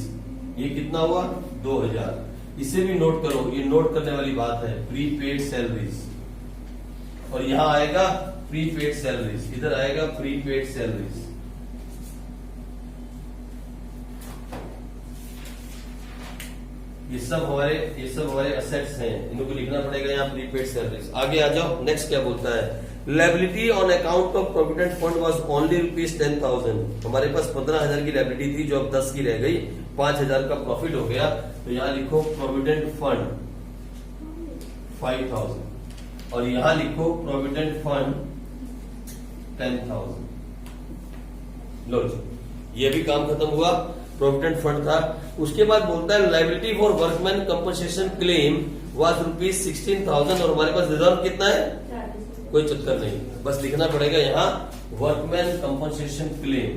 ये कितना हुआ? 2,000। इसे भी नोट करो, ये नोट करने वाली बात है। प्रीपेड सैलरीज, और यहाँ आएगा प्रीपेड सैलरीज, इधर आएगा प्रीपेड सैलरीज। ये सब हमारे असेट्स हैं, इनको लिखना पड़ेगा यहाँ प्रीपेड सैलरीज। आगे आ जाओ, नेक्स्ट क्या बोलता है? Liability on account of provident fund was only ₹10,000। हमारे पास 15,000 की लायबिलिटी थी, जो अब 10 की रह गई। 5,000 का प्रॉफिट हो गया, तो यहाँ लिखो प्रोविडेंट फंड 5,000, और यहाँ लिखो प्रोविडेंट फंड 10,000। लो जी, ये भी काम खत्म हुआ। प्रोविडेंट फंड था। उसके बाद बोलता है liability for workman compensation claim was ₹16,000, और हमारे पास रिजर्व कितना है? कोई चक्कर नहीं, बस लिखना पड़ेगा यहाँ वर्कमैन कंपनसेशन क्लेम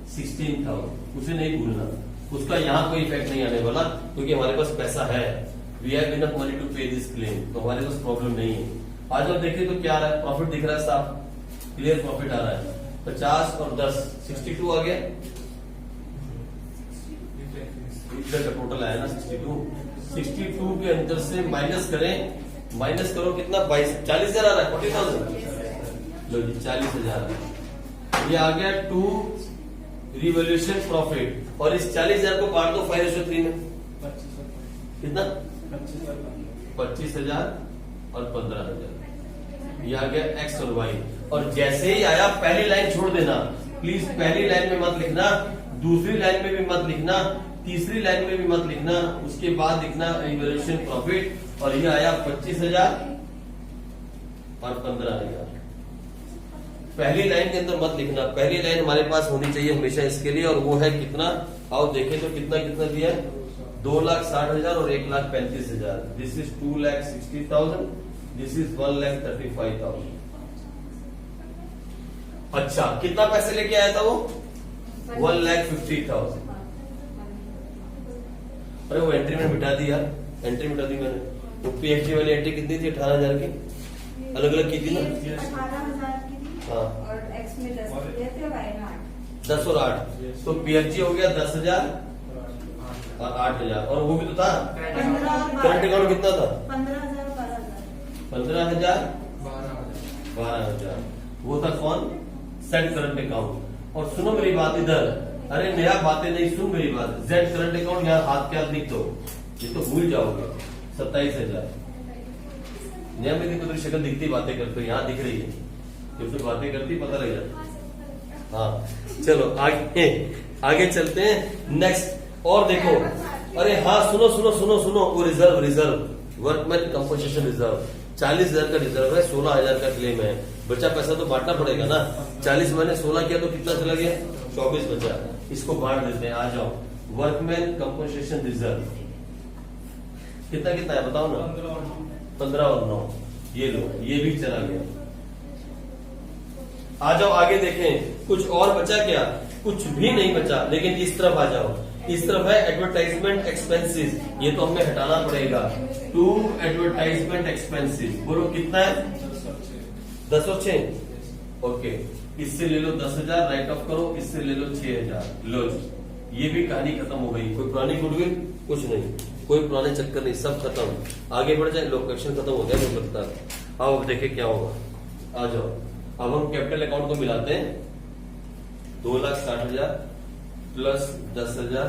16,000। उसे नहीं भूलना, उसका यहाँ कोई इफेक्ट नहीं आने वाला, क्योंकि हमारे पास पैसा है। We have enough money to pay this claim, तो हमारे पास प्रॉब्लम नहीं है। आज आप देखिए तो क्या आ रहा है? प्रॉफिट दिख रहा है साफ, क्लियर प्रॉफिट आ रहा है। 50 और 10 62 आ गया। इधर का टोटल आया ना 62 के अंदर से माइनस करें, माइनस करो कितना? 40,000 आ रहा है। 40,000 लो जी, 40,000 ये आ गया टू रिवोल्यूशन प्रॉफिट। और इस 40,000 को बांट दो 5:3 में, कितना? 25,000 और 15,000। ये आ गया एक्स और वाई। और जैसे ही आया पहली लाइन छोड़ देना प्लीज, पहली लाइन में मत लिखना, दूसरी लाइन में भी मत लिखना, तीसरी लाइन में भी मत लिखना। उसके बाद लिखना रिवोल्यूशन प्रॉफिट, और ये आया 25,000 और 15,000। पहली लाइन के अंदर मत लिखना, पहली लाइन हमारे पास होनी चाहिए हमेशा इसके लिए, और वो है कितना? आओ देखें तो कितना कितना दिया है? 2,60,000 और 1,35,000। This is 2,60,000, this is 1,35,000। अच्छा, कितना पैसे लेके आया था वो? 1,50,000। अरे वो एंट्री में मिटा दी यार, एंट्री मिटा दी मैंने। वो पीएचडी वाली एंट्री कितनी थी? 18,000 की अलग अलग की थी ना? 18,000 की थी। हाँ, और एक्स में 10 दिए थे, वाई में 8। 10 और 8, तो पीएचडी हो गया 10,000 और 8,000। और वो भी तो था, 15 और करंट अकाउंट कितना था? 15,000 और 12,000। 15,000 12,000। वो था कौन? Set current account. और सुनो मेरी बात इधर, अरे नया बातें नहीं, सुन मेरी बात। जेड करंट अकाउंट यहाँ हाथ के हाथ लिख दो, ये तो भूल जाओगे। 27,000। नया में देखो, तेरी शक्ल दिखती, बातें करते हो, यहाँ दिख रही है, जब तो बातें करती पता लग जाता। हाँ चलो आगे चलते हैं। नेक्स्ट और देखो, अरे हाँ सुनो सुनो सुनो सुनो, वो रिजर्व वर्कमैन कंपनसेशन रिजर्व 40,000 का रिजर्व है, 16,000 का क्लेम है। बचा पैसा तो बांटना पड़ेगा ना। 40 मैंने 16 किया तो कितना चला गया? 24 बचा। इसको बांट देते हैं। आ जाओ, वर्कमैन कंपनसेशन रिजर्व कितना कितना है बताओ ना? 15 और 9, ये लो, ये भी चला गया। आ जाओ आगे देखें, कुछ और बचा क्या? कुछ भी नहीं बचा। लेकिन इस तरफ आ जाओ, इस तरफ है एडवर्टाइजमेंट एक्सपेंसेस, ये तो हमें हटाना पड़ेगा। टू एडवर्टाइजमेंट एक्सपेंसेस, बोलो कितना है? 10 और 6, ओके। इससे ले लो 10,000, राइट ऑफ करो, इससे ले लो 6,000। लो ये भी कहानी खत्म हो गई। कोई पुरानी गुडविल? कुछ नहीं, कोई पुराने चक्कर नहीं, सब खत्म। आगे बढ़ जाए, लोकेशन खत्म हो गया मुझे लगता है। आओ अब देखे क्या होगा। आ जाओ, अब हम कैपिटल अकाउंट को मिलाते हैं। 2,60,000 प्लस 10,000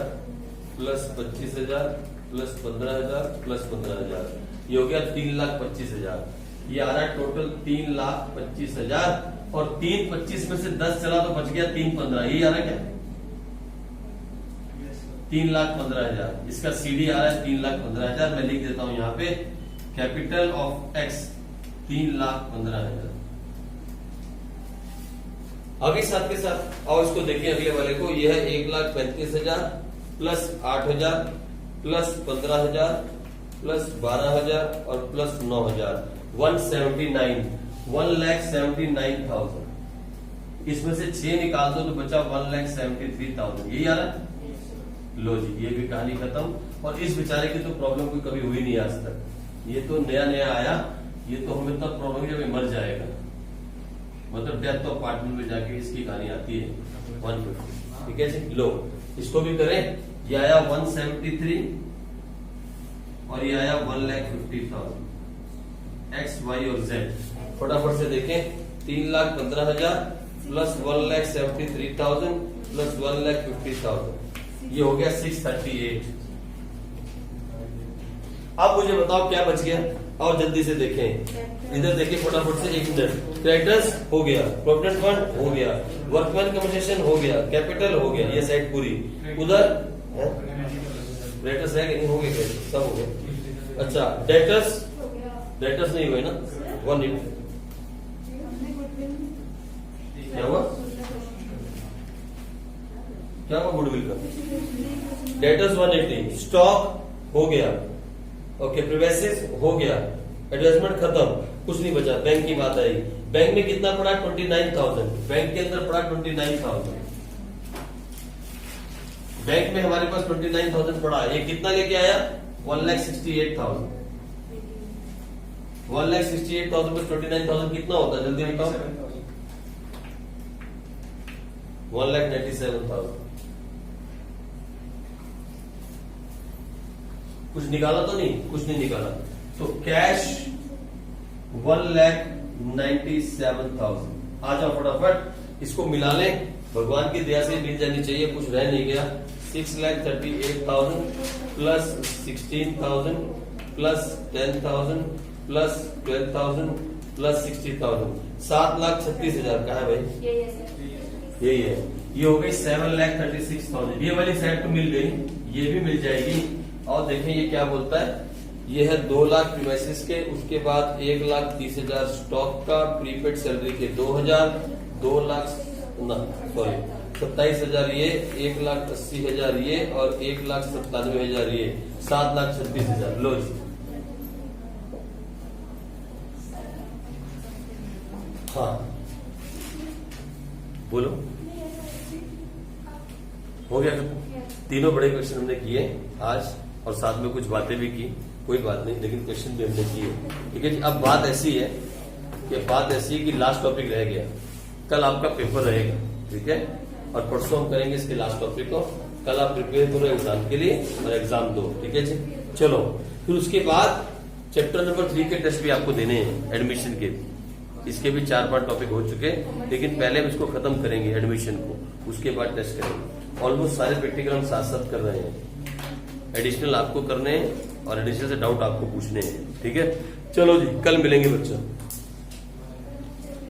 प्लस 25,000 प्लस 15,000 प्लस 15,000, ये हो गया 3,25,000। ये आ रहा है टोटल 3,25,000। और 3,25 में से 10 चला तो बच गया 3,15। यही आ रहा है क्या? 3,15,000। इसका सीडी आ रहा है 3,15,000। मैं लिख देता हूं यहाँ पे, कैपिटल ऑफ एक्स 3,15,000। अभी साथ के साथ और इसको देखिए अगले वाले को, यह है 1,35,000 प्लस 8,000 प्लस 15,000 प्लस 12,000 और प्लस 9,000 1,79,000। इसमें से 6 निकाल दो तो बचा 1,73,000। यही आ रहा है? लो जी, ये भी कहानी खत्म। और इस बेचारे की तो प्रॉब्लम कोई कभी हुई नहीं आज तक, ये तो नया नया आया। ये तो हमें तब प्रॉब्लम जब ये मर जाएगा, मतलब डेथ ऑफ पार्टनर में जाके इसकी कहानी आती है 150। ठीक है जी, लो इसको भी करें। ये आया 173 और ये आया 1,50,000 एक्स वाई और जेड। फटाफट से देखें, 3,15,000 प्लस 1,73,000 प्लस 1,50,000, ये हो गया 638। अब मुझे बताओ क्या बच गया, और जल्दी से देखें, इधर देखिए फटाफट से, 1 मिनट। क्रेडिटर्स हो गया, प्रोविडेंट फंड हो गया, वर्कमैन कंपनसेशन हो गया, कैपिटल हो गया, ये साइड पूरी। उधर क्रेडिटर्स है कि नहीं? हो गए, सब हो गए। अच्छा, डेटर्स नहीं हुए ना? 180 क्या हुआ? क्या हुआ गुडविल का? डेटर्स 180, स्टॉक हो गया, ओके, प्रिवेसिस हो गया, एडजस्टमेंट खत्म, कुछ नहीं बचा। बैंक की बात आई, बैंक में कितना पड़ा? 29,000। बैंक के अंदर पड़ा 29,000। बैंक में हमारे पास 29,000 पड़ा। ये कितना लेके आया? 1,68,000। 1,68,000 में 29,000 कितना होता है? जल्दी बताओ। 1,97,000। कुछ निकाला तो नहीं? कुछ नहीं निकाला। तो कैश 1,97,000। आ जाओ फटाफट, इसको मिला लें। भगवान की दया से मिल जानी चाहिए, कुछ रह नहीं गया। 6,38,000 प्लस 16,000 प्लस 10,000 प्लस 12,000 प्लस 60,000, 7,36,000 का है भाई? यही है। ये हो गई 7,36,000। ये वाली साइड तो मिल गई, ये भी मिल जाएगी। और देखें ये क्या बोलता है, ये है 2 लाख प्रीमाइसिस के, उसके बाद 1,30,000 स्टॉक का, प्रीपेड सैलरी के 2,000, 27,000 ये, 1,80,000 ये और 1,97,000 ये, 7,36,000। लो जी, हाँ बोलो, हो गया? तीनों बड़े क्वेश्चन हमने किए आज, और साथ में कुछ बातें भी की। कोई बात नहीं, लेकिन क्वेश्चन भी हमने किए। ठीक है जी। अब बात ऐसी है कि लास्ट टॉपिक रह गया। कल आपका पेपर रहेगा, ठीक है, और परसों हम करेंगे इसके लास्ट टॉपिक को। कल आप प्रिपेयर करो एग्जाम के लिए और एग्जाम दो, ठीक है जी। चलो, फिर उसके बाद चैप्टर नंबर 3 के टेस्ट भी आपको देने हैं, एडमिशन के। इसके भी 4-5 टॉपिक हो चुके हैं, लेकिन पहले हम इसको खत्म करेंगे एडमिशन को, उसके बाद टेस्ट करेंगे। ऑलमोस्ट सारे प्रैक्टिकल हम साथ साथ कर रहे हैं। एडिशनल आपको करने हैं और एडिशनल से डाउट आपको पूछने हैं, ठीक है। चलो जी, कल मिलेंगे बच्चों।